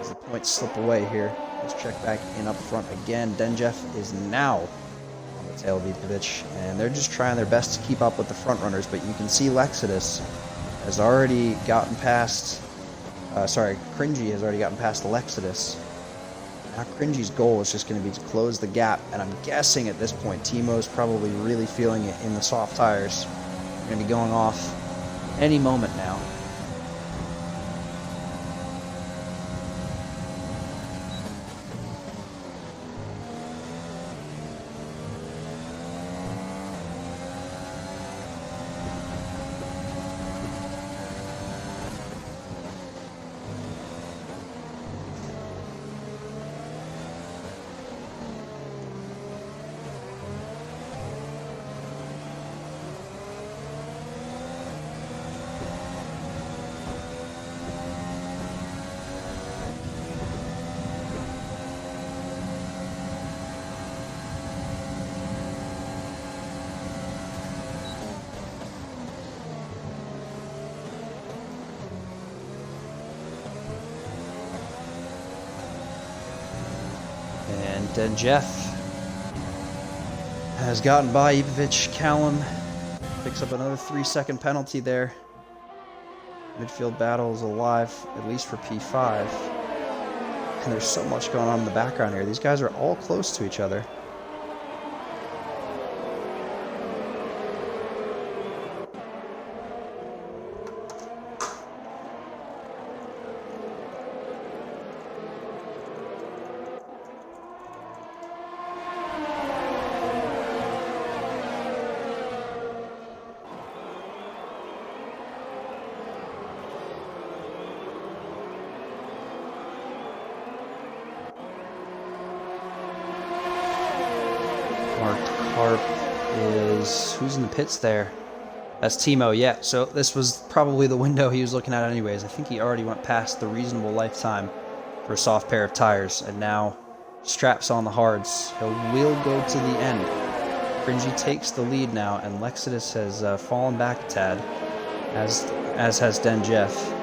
as the points slip away here. Let's check back in up front again. Denjeff is now on the tail of Ipovic. And they're just trying their best to keep up with the front runners. But you can see Lexidus has already gotten past, Cringy has already gotten past Lexidus. Now Cringy's goal is just going to be to close the gap, and I'm guessing at this point Timo's probably really feeling it in the soft tires. They're going to be going off any moment now. And Jeff has gotten by Ipovic. Callum picks up another 3-second penalty there. Midfield battle is alive, at least for P5. And there's so much going on in the background here. These guys are all close to each other. Carp is, who's in the pits there? That's Timo, yeah. So this was probably the window he was looking at anyways. I think he already went past the reasonable lifetime for a soft pair of tires, and now straps on the hards. He will go to the end. Cringy takes the lead now, and Lexidus has fallen back a tad, as has Denjeff.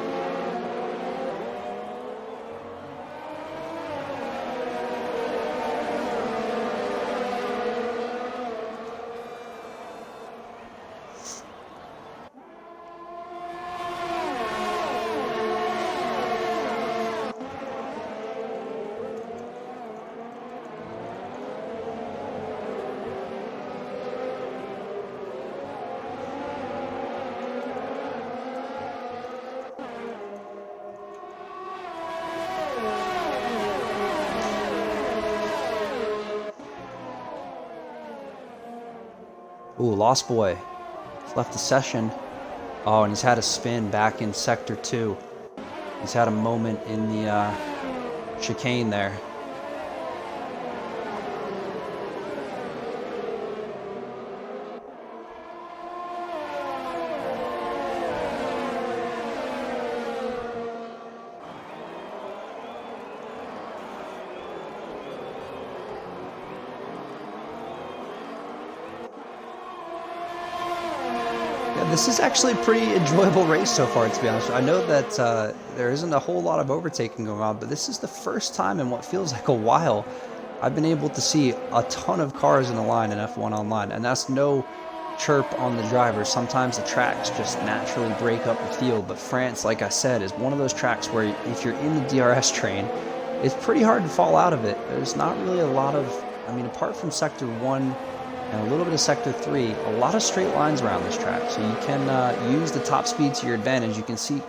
Ooh, Lost Boy. He's left the session. Oh, and he's had a spin back in Sector 2. He's had a moment in the chicane there. This is actually a pretty enjoyable race so far, to be honest. I know that there isn't a whole lot of overtaking going on, but this is the first time in what feels like a while I've been able to see a ton of cars in a line in F1 Online, and that's no chirp on the drivers. Sometimes the tracks just naturally break up the field, but France, like I said, is one of those tracks where if you're in the DRS train, it's pretty hard to fall out of it. There's not really a lot of, I mean, apart from Sector 1, and a little bit of Sector 3, a lot of straight lines around this track, so you can use the top speed to your advantage. You can see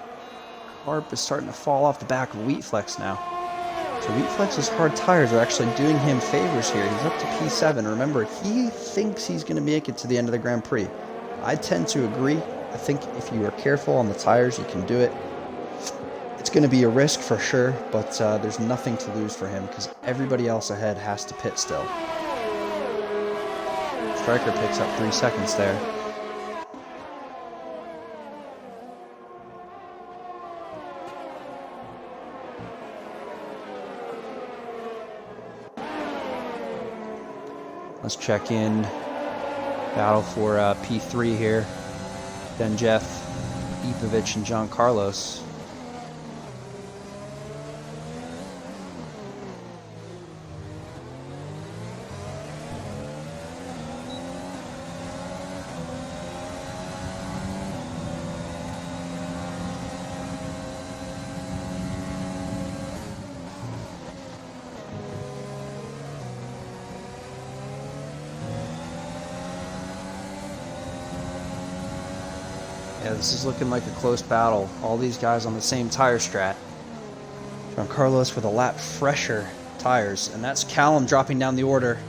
Carp is starting to fall off the back of Wheatflex now. So Wheatflex's hard tires are actually doing him favors here. He's up to P7. Remember, he thinks he's going to make it to the end of the Grand Prix. I tend to agree. I think if you are careful on the tires, you can do it. It's going to be a risk for sure, but there's nothing to lose for him because everybody else ahead has to pit still. Striker picks up 3 seconds there. Let's check in. Battle for P3 here. Then Jeff, Ipovic, and John Carlos. Yeah, this is looking like a close battle. All these guys on the same tire strat. Giancarlos with a lap fresher tires, and that's Callum dropping down the order.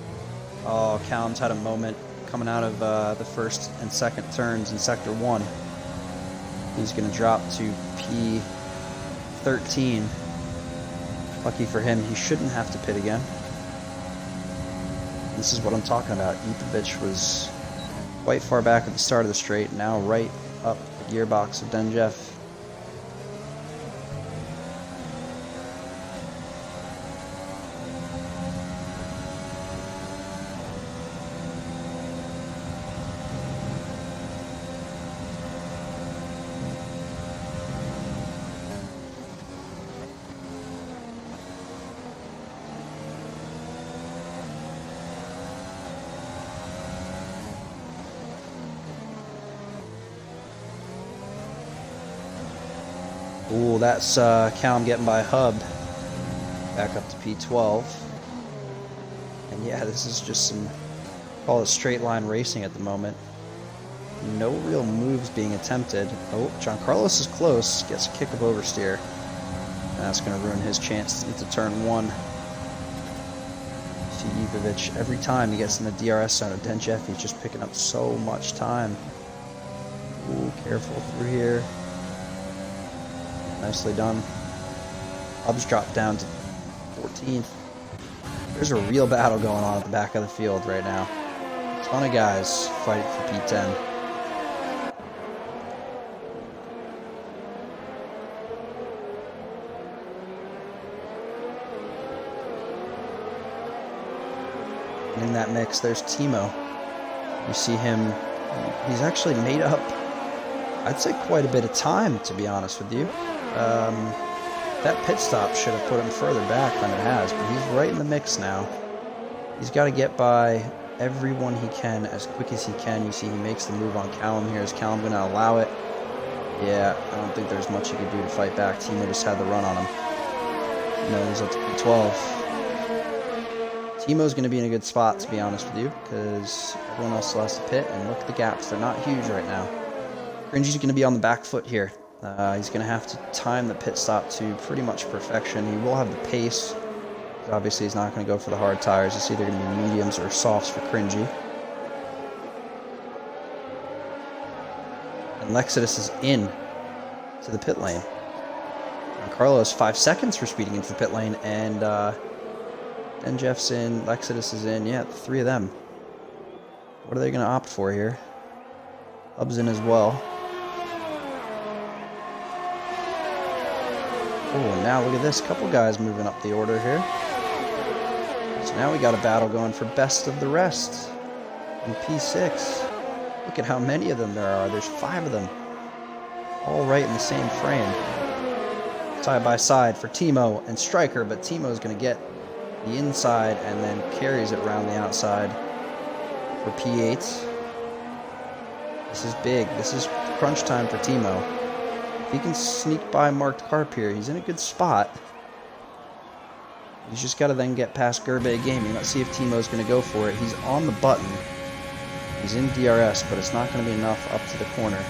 Oh, Callum's had a moment coming out of the first and second turns in Sector 1. He's going to drop to P13. Lucky for him, he shouldn't have to pit again. This is what I'm talking about. Ipovic was quite far back at the start of the straight, now right up the gearbox of Denjeff. Ooh, that's Callum getting by Hub. Back up to P12. And yeah, this is just some, call it straight line racing at the moment. No real moves being attempted. Oh, Giancarlos is close. Gets a kick of oversteer. And that's going to ruin his chance into turn 1. See Ipovic, every time he gets in the DRS zone of Denjeff, he's just picking up so much time. Ooh, careful through here. Nicely done. Hub's dropped down to 14th. There's a real battle going on at the back of the field right now. A ton of guys fighting for P10. And in that mix, there's Timo. You see him, he's actually made up, I'd say, quite a bit of time, to be honest with you. That pit stop should have put him further back than it has, but he's right in the mix now. He's got to get by everyone he can as quick as he can. You see he makes the move on Callum here. Is Callum going to allow it? Yeah, I don't think there's much he could do to fight back. Timo just had the run on him. No, he's up to P12. Timo's going to be in a good spot, to be honest with you, because everyone else still has to pit, and look at the gaps. They're not huge right now. Cringy's going to be on the back foot here. He's going to have to time the pit stop to pretty much perfection. He will have the pace. Obviously, he's not going to go for the hard tires. It's either going to be mediums or softs for Cringy. And Lexidus is in to the pit lane. And Carlos, 5 seconds for speeding into the pit lane. And then Jeff's in, Lexidus is in. Yeah, the 3 of them. What are they going to opt for here? Hub's in as well. Oh, now look at this. Couple guys moving up the order here. So now we got a battle going for best of the rest in P6. Look at how many of them there are. There's 5 of them. All right in the same frame. Side by side for Timo and Striker, but Timo's going to get the inside and then carries it around the outside for P8. This is big. This is crunch time for Timo. If he can sneak by marked Carp here, he's in a good spot. He's just got to then get past Gerbe Gaming. Let's see if Timo's going to go for it. He's on the button. He's in DRS, but it's not going to be enough up to the corner.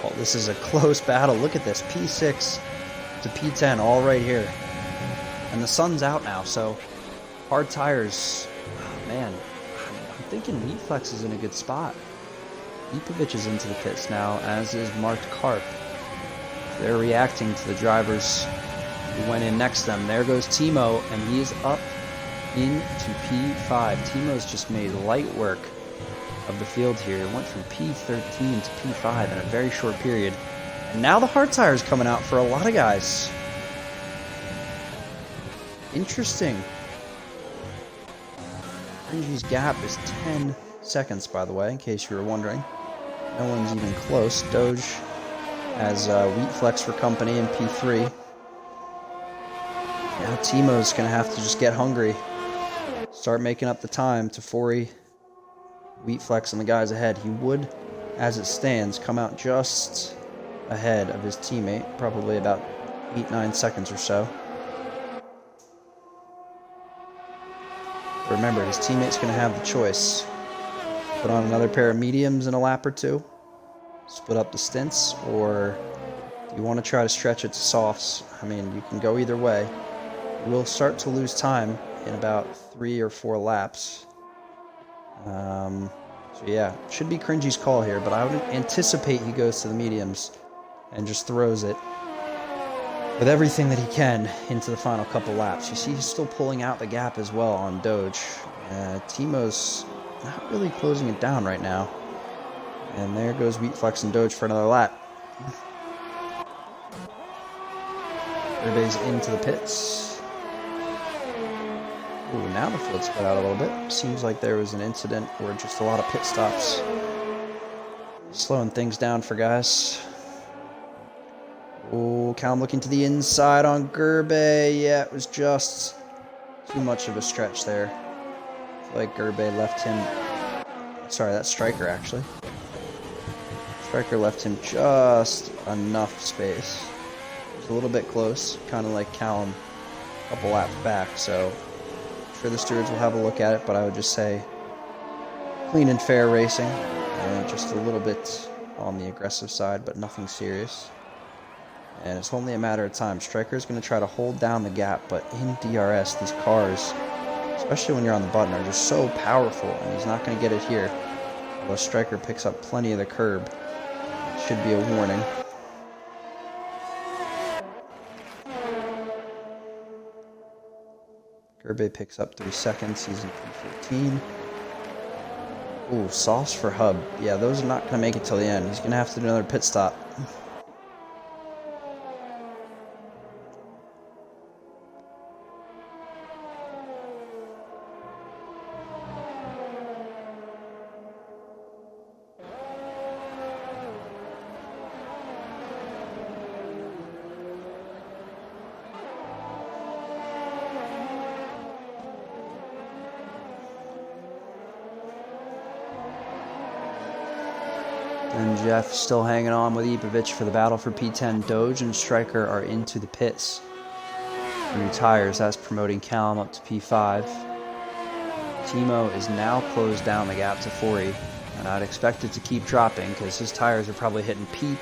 Oh, this is a close battle. Look at this. P6 to P10 all right here. And the sun's out now, so hard tires. Oh, man, I'm thinking Meatflex is in a good spot. Ipovic is into the pits now, as is Marked Carp. They're reacting to the drivers who went in next to them. There goes Timo, and he is up into P5. Timo's just made light work of the field here. It went from P13 to P5 in a very short period. And now the hard tire is coming out for a lot of guys. Interesting. Cringy's gap is 10 seconds, by the way, in case you were wondering. No one's even close. Doge has Wheatflex for company in P3. Now Timo's going to have to just get hungry. Start making up the time to Fori, Wheatflex, and the guys ahead. He would, as it stands, come out just ahead of his teammate, probably about 8-9 seconds or so. Remember, his teammate's going to have the choice. Put on another pair of mediums in a lap or two, split up the stints, or do you want to try to stretch it to softs? I mean, you can go either way. You will start to lose time in about 3 or 4 laps. So yeah, should be Cringy's call here, but I would anticipate he goes to the mediums and just throws it with everything that he can into the final couple laps. You see he's still pulling out the gap as well on Doge. Timo's not really closing it down right now. And there goes Wheatflex and Doge for another lap. Everybody's into the pits. Ooh, now the field spread out a little bit. Seems like there was an incident or just a lot of pit stops. Slowing things down for guys. Oh, Callum looking to the inside on Gerbe. Yeah, it was just too much of a stretch there. I feel like Gerbe left him... Sorry, that's Striker, actually. Striker left him just enough space. It was a little bit close, kind of like Callum a couple laps back, so... I'm sure the stewards will have a look at it, but I would just say clean and fair racing, and just a little bit on the aggressive side, but nothing serious. And it's only a matter of time. Striker's going to try to hold down the gap, but in DRS, these cars, especially when you're on the button, are just so powerful, and he's not going to get it here. Although Striker picks up plenty of the curb. It should be a warning. Gerbe picks up 3 seconds. He's in P15. Ooh, sauce for Hub. Yeah, those are not going to make it till the end. He's going to have to do another pit stop. And Jeff still hanging on with Ipovic for the battle for P10. Doge and Striker are into the pits. New tires, that's promoting Callum up to P5. Timo is now closed down the gap to Forey, and I'd expect it to keep dropping because his tires are probably hitting peak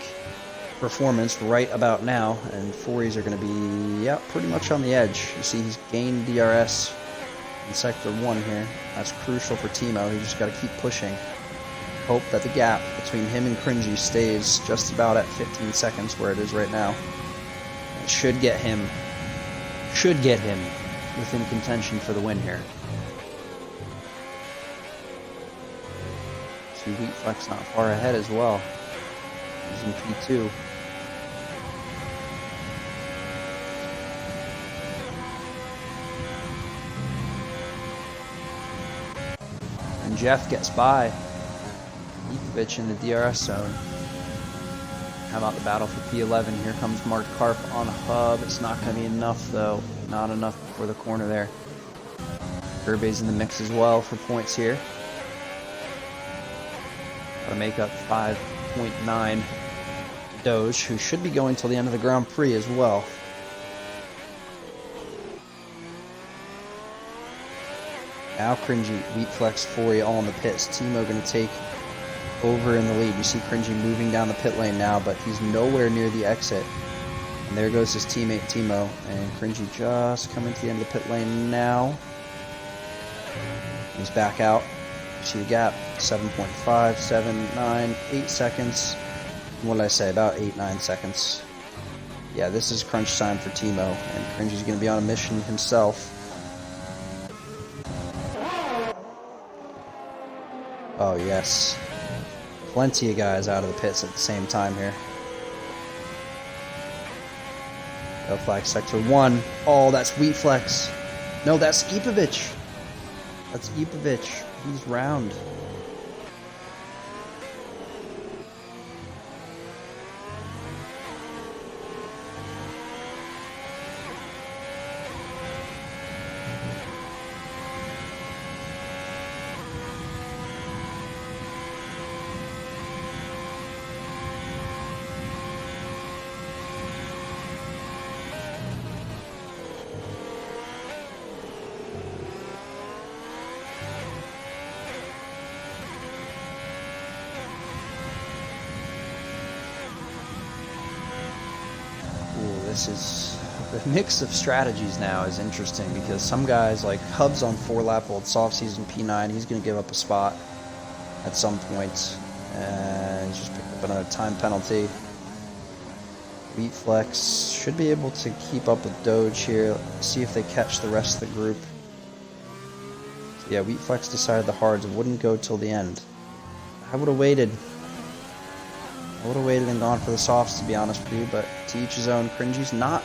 performance right about now, and Forey's are going to be, yeah, pretty much on the edge. You see he's gained DRS in Sector 1 here. That's crucial for Timo. He just got to keep pushing. Hope that the gap between him and Cringy stays just about at 15 seconds where it is right now. It should get him within contention for the win here. See Wheatflex not far ahead as well. He's in P2. And Jeff gets by Ipovic in the DRS zone. How about the battle for P11? Here comes Mark Karp on a hub. It's not going to be enough, though. Not enough before the corner there. Gerbe's in the mix as well for points here. Got to make up 5.9. Doge, who should be going till the end of the Grand Prix as well. Now Cringy, Wheatflex, Forey all in the pits. Timo going to take over in the lead. You see Cringy moving down the pit lane now, but he's nowhere near the exit. And there goes his teammate Timo, and Cringy just coming to the end of the pit lane now. He's back out. You see the gap, 7.5, 7, 9, 8 seconds. What did I say, about 8-9 seconds. Yeah, this is crunch time for Timo, and Cringy's going to be on a mission himself. Oh yes, plenty of guys out of the pits at the same time here. Go flag sector 1. Oh, that's Wheatflex. No, that's Ipovic. That's Ipovic. He's round. This is the mix of strategies now is interesting because some guys like Hub's on 4-lap old soft season P9. He's going to give up a spot at some point, and he's just picked up another time penalty. Wheatflex should be able to keep up with Doge here. See if they catch the rest of the group. So yeah, Wheatflex decided the hards wouldn't go till the end. I would have waited. I would have waited and gone for the softs, to be honest with you, but to each his own. Cringy's not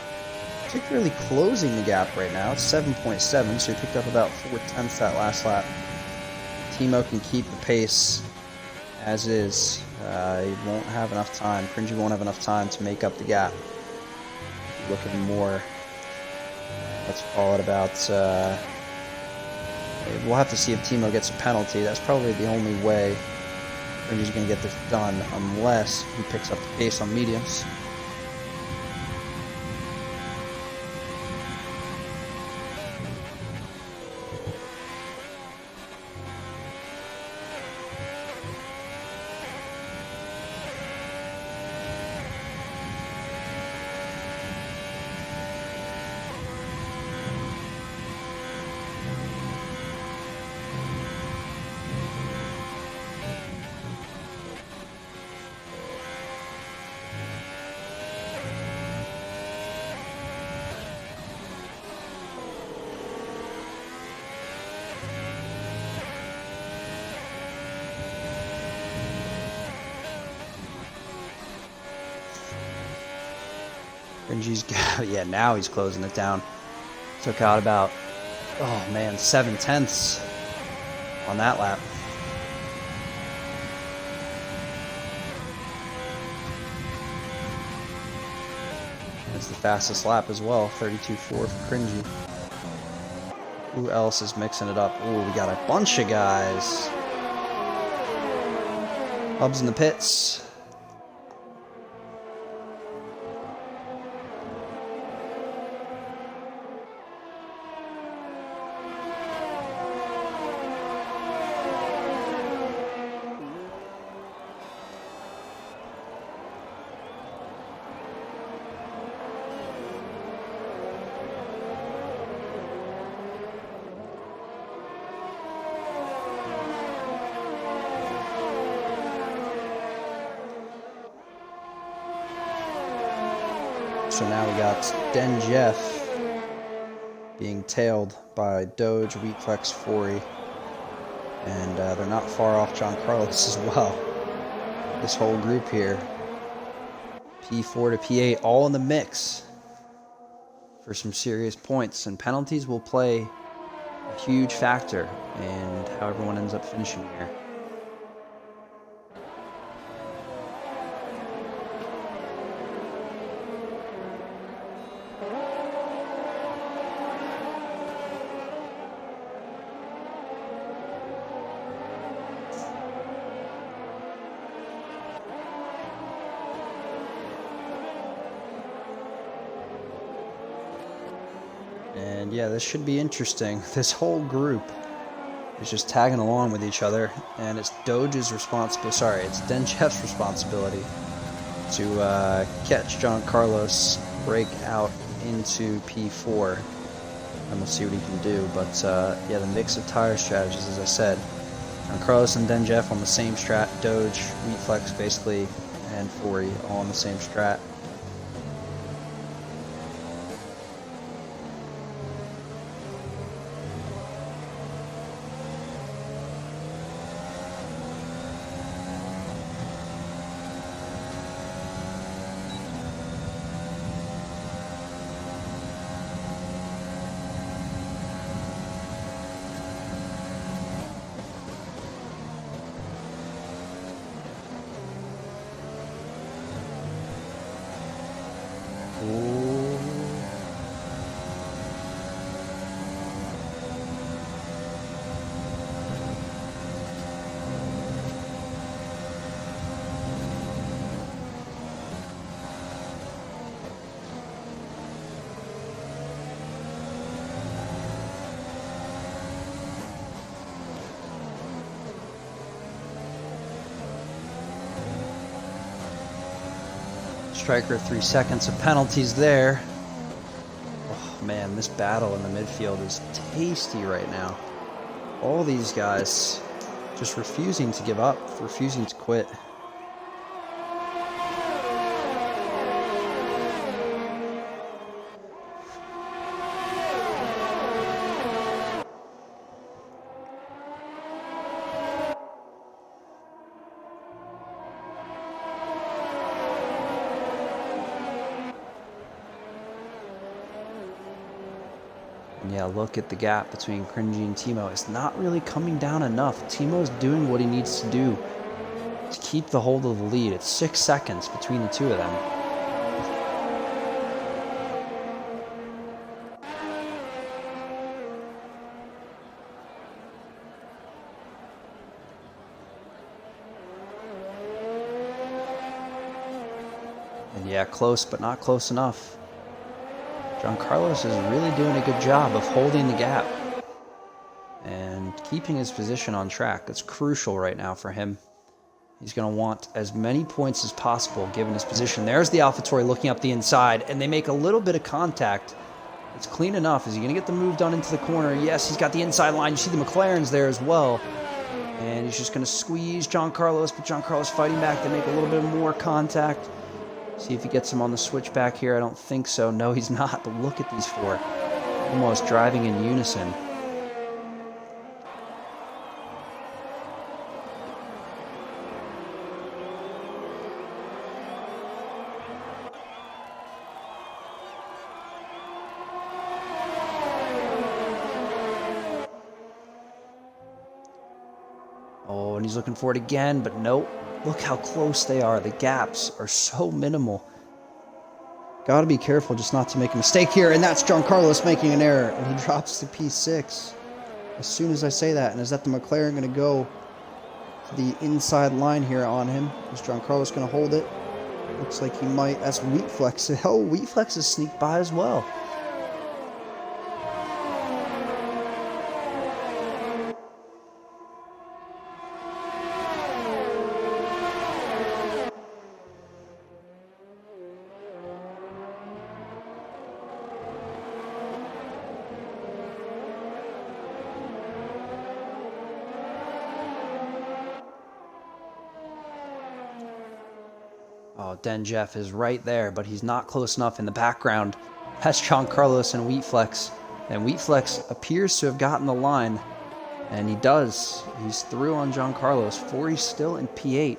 particularly closing the gap right now. It's 7.7, so he picked up about 4/10 that last lap. Timo can keep the pace as is. He won't have enough time. Cringy won't have enough time to make up the gap. Looking more, let's call it about, we'll have to see if Timo gets a penalty. That's probably the only way Cringy's going to get this done, unless he picks up the pace on mediums. Cringy's, yeah, now he's closing it down. Took out about, oh man, 7/10 on that lap. That's the fastest lap as well, 32.4 for Cringy. Who else is mixing it up? Oh, we got a bunch of guys. Hub's in the pits. So now we got Den Jeff being tailed by Doge, Wheatflex, Fori, and they're not far off John Carlos as well. This whole group here, P4 to P8, all in the mix for some serious points, and penalties will play a huge factor in how everyone ends up finishing here. And yeah, this should be interesting. This whole group is just tagging along with each other, and it's Doge's responsibility. Sorry, it's Den Jeff's responsibility to catch John Carlos, break out into P4, and we'll see what he can do. But yeah, the mix of tire strategies, as I said, John Carlos and Den Jeff on the same strat, Doge, Wheatflex basically, and Fori all on the same strat. Striker 3 seconds of penalties there. Oh man, this battle in the midfield is tasty right now. All these guys just refusing to give up, refusing to quit. Yeah, look at the gap between Cringy and Timo. It's not really coming down enough. Timo's doing what he needs to do to keep the hold of the lead. It's 6 seconds between the two of them. And yeah, close, but not close enough. John Carlos is really doing a good job of holding the gap and keeping his position on track. That's crucial right now for him. He's going to want as many points as possible given his position. There's the AlphaTauri looking up the inside, and they make a little bit of contact. It's clean enough. Is he going to get the move done into the corner? Yes, he's got the inside line. You see the McLarens there as well. And he's just going to squeeze John Carlos, but John Carlos fighting back. They make a little bit more contact. See if he gets him on the switchback here. I don't think so. No, he's not. But look at these four. Almost driving in unison. Oh, and he's looking for it again, but nope. Look how close they are. The gaps are so minimal. Got to be careful just not to make a mistake here, and that's John Carlos making an error, and he drops to P6 as soon as I say that. And is that the McLaren going to go to the inside line here on him? Is John Carlos going to hold it? Looks like he might. That's Wheatflex. Oh, Wheatflex has sneaked by as well. Oh, Den Jeff is right there, but he's not close enough in the background. That's John Carlos and Wheatflex. And Wheatflex appears to have gotten the line. And he does. He's through on John Carlos. Forey's still in P8.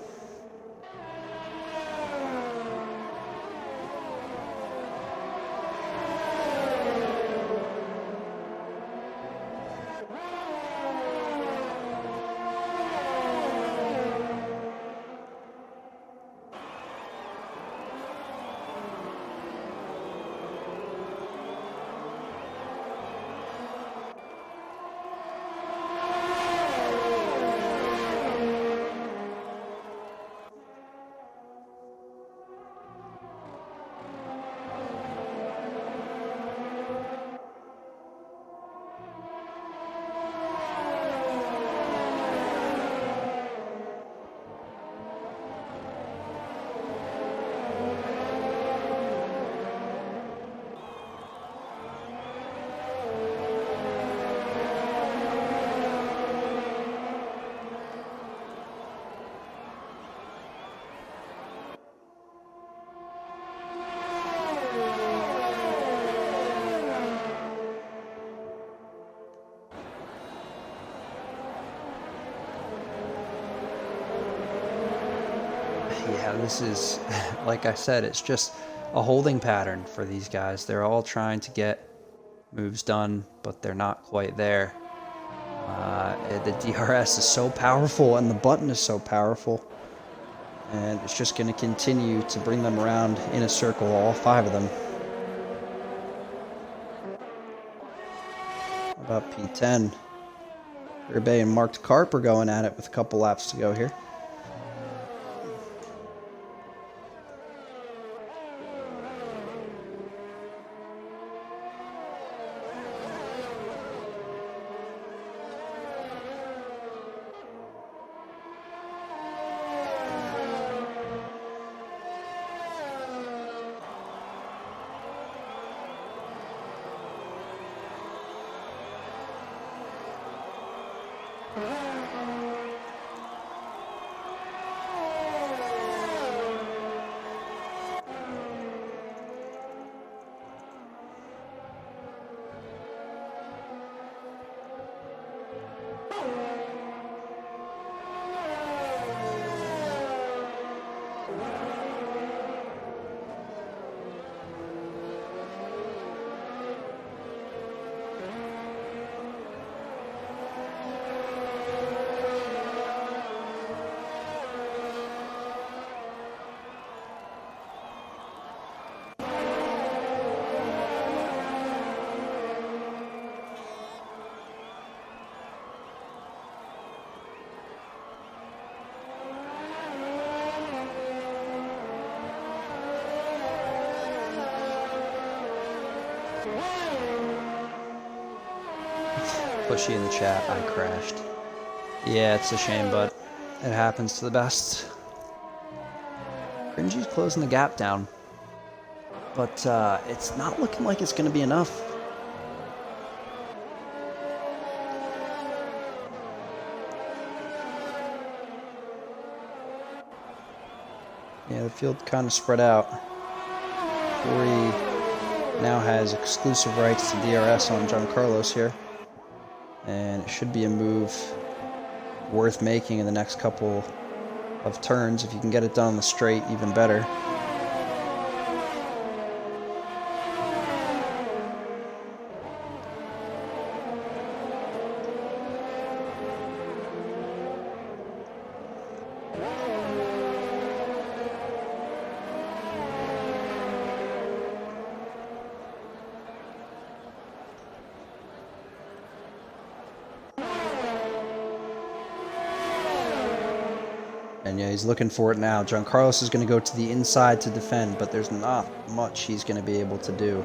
Yeah, this is, like I said, it's just a holding pattern for these guys. They're all trying to get moves done, but they're not quite there. The DRS is so powerful, and the button is so powerful. And it's just going to continue to bring them around in a circle, all 5 of them. About P10. Rebay and Marked Carp are going at it with a couple laps to go here. Pushy in the chat, I crashed. Yeah, it's a shame, but it happens to the best. Cringy's closing the gap down, but it's not looking like it's going to be enough. Yeah, the field kind of spread out. Corey now has exclusive rights to DRS on John Carlos here. And it should be a move worth making in the next couple of turns. If you can get it done on the straight, even better. And yeah, he's looking for it now. John Carlos is going to go to the inside to defend, but there's not much he's going to be able to do.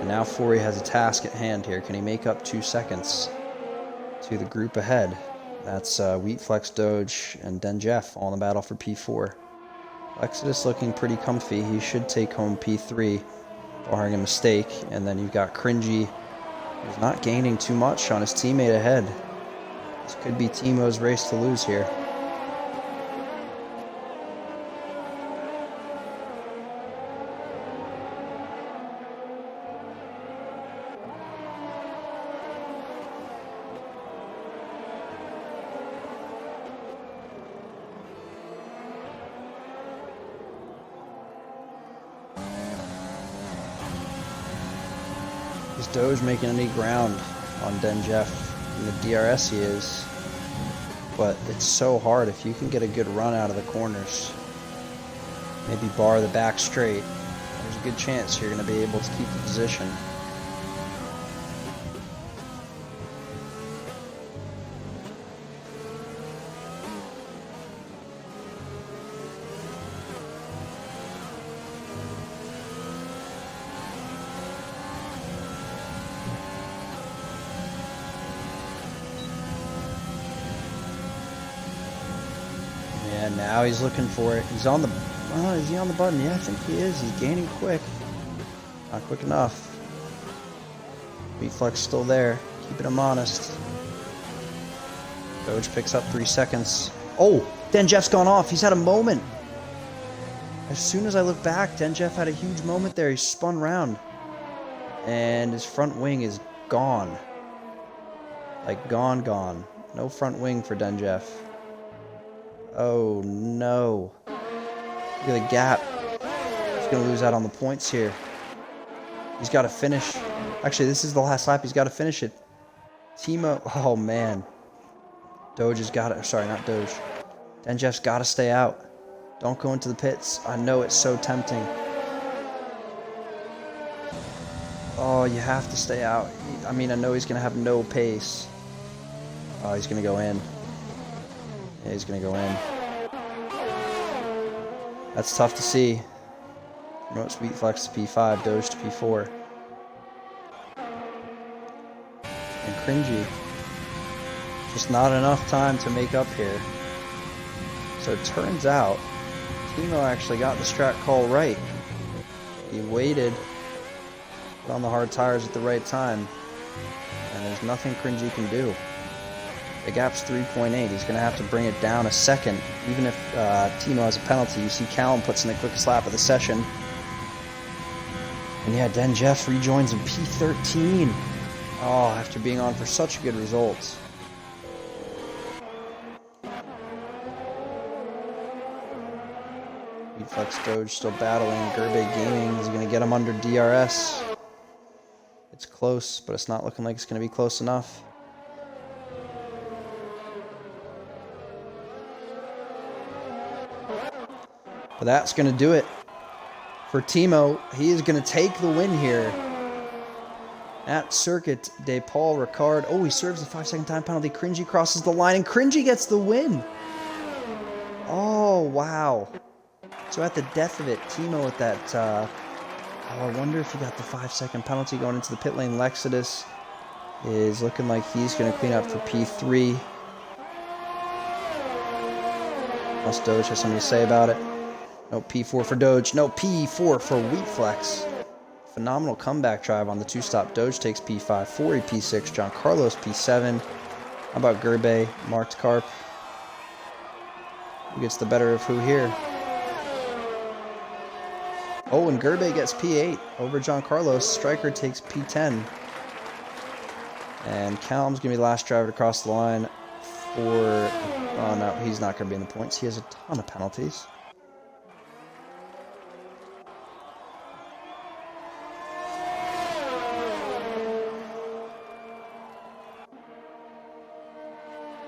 And now Forey has a task at hand here. Can he make up 2 seconds to the group ahead? That's Wheatflex, Doge, and Den Jeff all in the battle for P4. Exodus looking pretty comfy. He should take home P3, barring a mistake. And then you've got Cringy, who's not gaining too much on his teammate ahead. This could be Timo's race to lose here. Is Doge making any ground on Den Jeff? In the DRS he is. But it's so hard if you can get a good run out of the corners. Maybe bar the back straight. There's a good chance you're going to be able to keep the position. And now he's looking for it. He's on the... Oh, is he on the button? Yeah, I think he is. He's gaining quick. Not quick enough. Reflex still there. Keeping him honest. Doge picks up 3 seconds. Oh! Den Jeff's gone off. He's had a moment. As soon as I look back, Den Jeff had a huge moment there. He spun round. And his front wing is gone. Like, gone. No front wing for Den Jeff. Oh no. Look at the gap. He's going to lose out on the points here. He's got to finish. Actually, this is the last lap. He's got to finish it. Timo. Oh man. Doge has got it. Sorry, not Doge. Den Jeff's got to stay out. Don't go into the pits. I know it's so tempting. Oh, you have to stay out. I mean, I know he's going to have no pace. Oh, he's going to go in. Yeah, he's going to go in. That's tough to see. Promote Sweet Flex to P5, Doge to P4. And Cringy. Just not enough time to make up here. So it turns out, Timo actually got the strat call right. He waited, put on the hard tires at the right time, and there's nothing Cringy can do. The gap's 3.8. He's going to have to bring it down a second. Even if Timo has a penalty, you see Callum puts in the quickest lap of the session. And yeah, Den Jeff rejoins in P13. Oh, after being on for such good results. Flex Doge still battling. Gerbe Gaming is going to get him under DRS. It's close, but it's not looking like it's going to be close enough. But that's going to do it for Timo. He is going to take the win here at Circuit de Paul Ricard. Oh, he serves a 5-second time penalty. Cringy crosses the line, and Cringy gets the win. Oh, wow. So at the death of it, Timo with that, oh, I wonder if he got the 5-second penalty going into the pit lane. Lexidus is looking like he's going to clean up for P3. Unless Doge has something to say about it. No P4 for Doge. No P4 for Wheatflex. Phenomenal comeback drive on the two-stop. Doge takes P5. Fori P6. John Carlos P7. How about Gerbe? Marked Carp. Who gets the better of who here? Oh, and Gerbe gets P8 over John Carlos. Stryker takes P10. And Callum's going to be the last driver to cross the line for... Oh, no, he's not going to be in the points. He has a ton of penalties.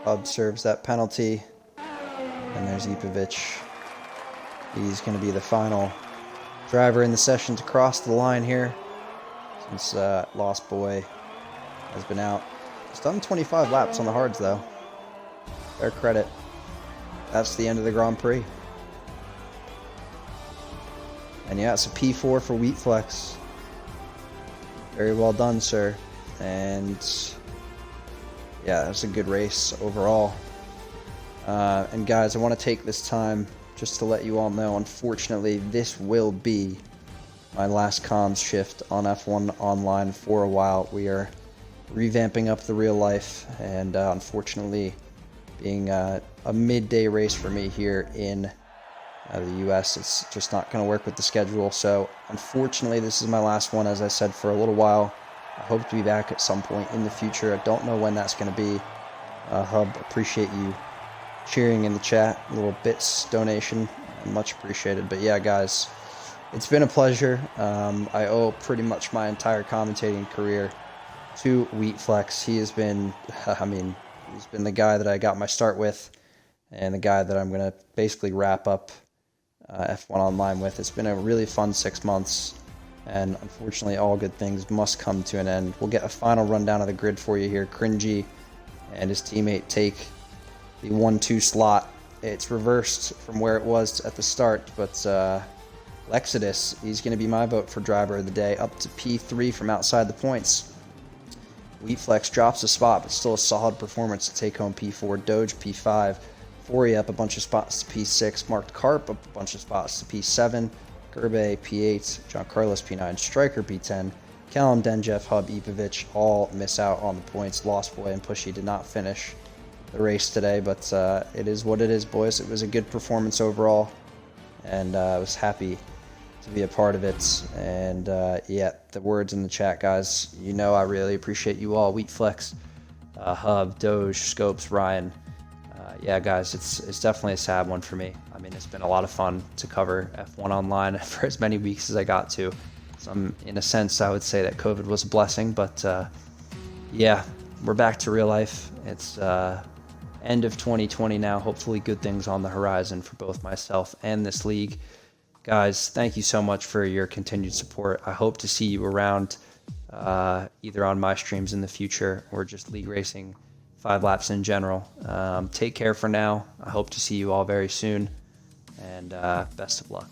Hub serves that penalty. And there's Ipovic. He's going to be the final driver in the session to cross the line here, since Lost Boy has been out. He's done 25 laps on the hards though. Fair credit. That's the end of the Grand Prix. And yeah, it's a P4 for Wheatflex. Very well done, sir. And yeah, that's a good race overall. And guys, I want to take this time just to let you all know, unfortunately, this will be my last comms shift on F1 Online for a while. We are revamping up the real life, and unfortunately, being a midday race for me here in the US, it's just not going to work with the schedule. So, unfortunately, this is my last one, as I said, for a little while. I hope to be back at some point in the future. I don't know when that's going to be. Hub, appreciate you cheering in the chat, a little bits donation, much appreciated. But yeah, guys, It's been a pleasure. I owe pretty much my entire commentating career to Wheatflex. He has been, he's been the guy that I got my start with, and the guy that I'm going to basically wrap up F1 Online with. It's been a really fun 6 months, and unfortunately all good things must come to an end. We'll get a final rundown of the grid for you here. Cringy and his teammate take the 1-2 slot. It's reversed from where it was at the start, but Lexidus, he's going to be my vote for driver of the day, up to P3 from outside the points. Wheatflex drops a spot, but still a solid performance to take home P4. Doge P5. Fourier up a bunch of spots to P6. Marked Carp up a bunch of spots to P7. Gerbe P8. John Carlos P9. Striker P10. Callum, Denjeff, Hub, Ipovic all miss out on the points. Lost Boy and Pushy did not finish the race today, but it is what it is, boys. It was a good performance overall, and I was happy to be a part of it. And yeah, the words in the chat, guys, you know I really appreciate you all. Wheatflex, Hub, Doge, Scopes, Ryan. Yeah, guys, it's definitely a sad one for me. I mean, it's been a lot of fun to cover F1 Online for as many weeks as I got to. So in a sense, I would say that COVID was a blessing, but yeah, we're back to real life. It's end of 2020 now. Hopefully good things on the horizon for both myself and this league. Guys, thank you so much for your continued support. I hope to see you around either on my streams in the future or just league racing 5 laps in general. Take care for now. I hope to see you all very soon, and best of luck.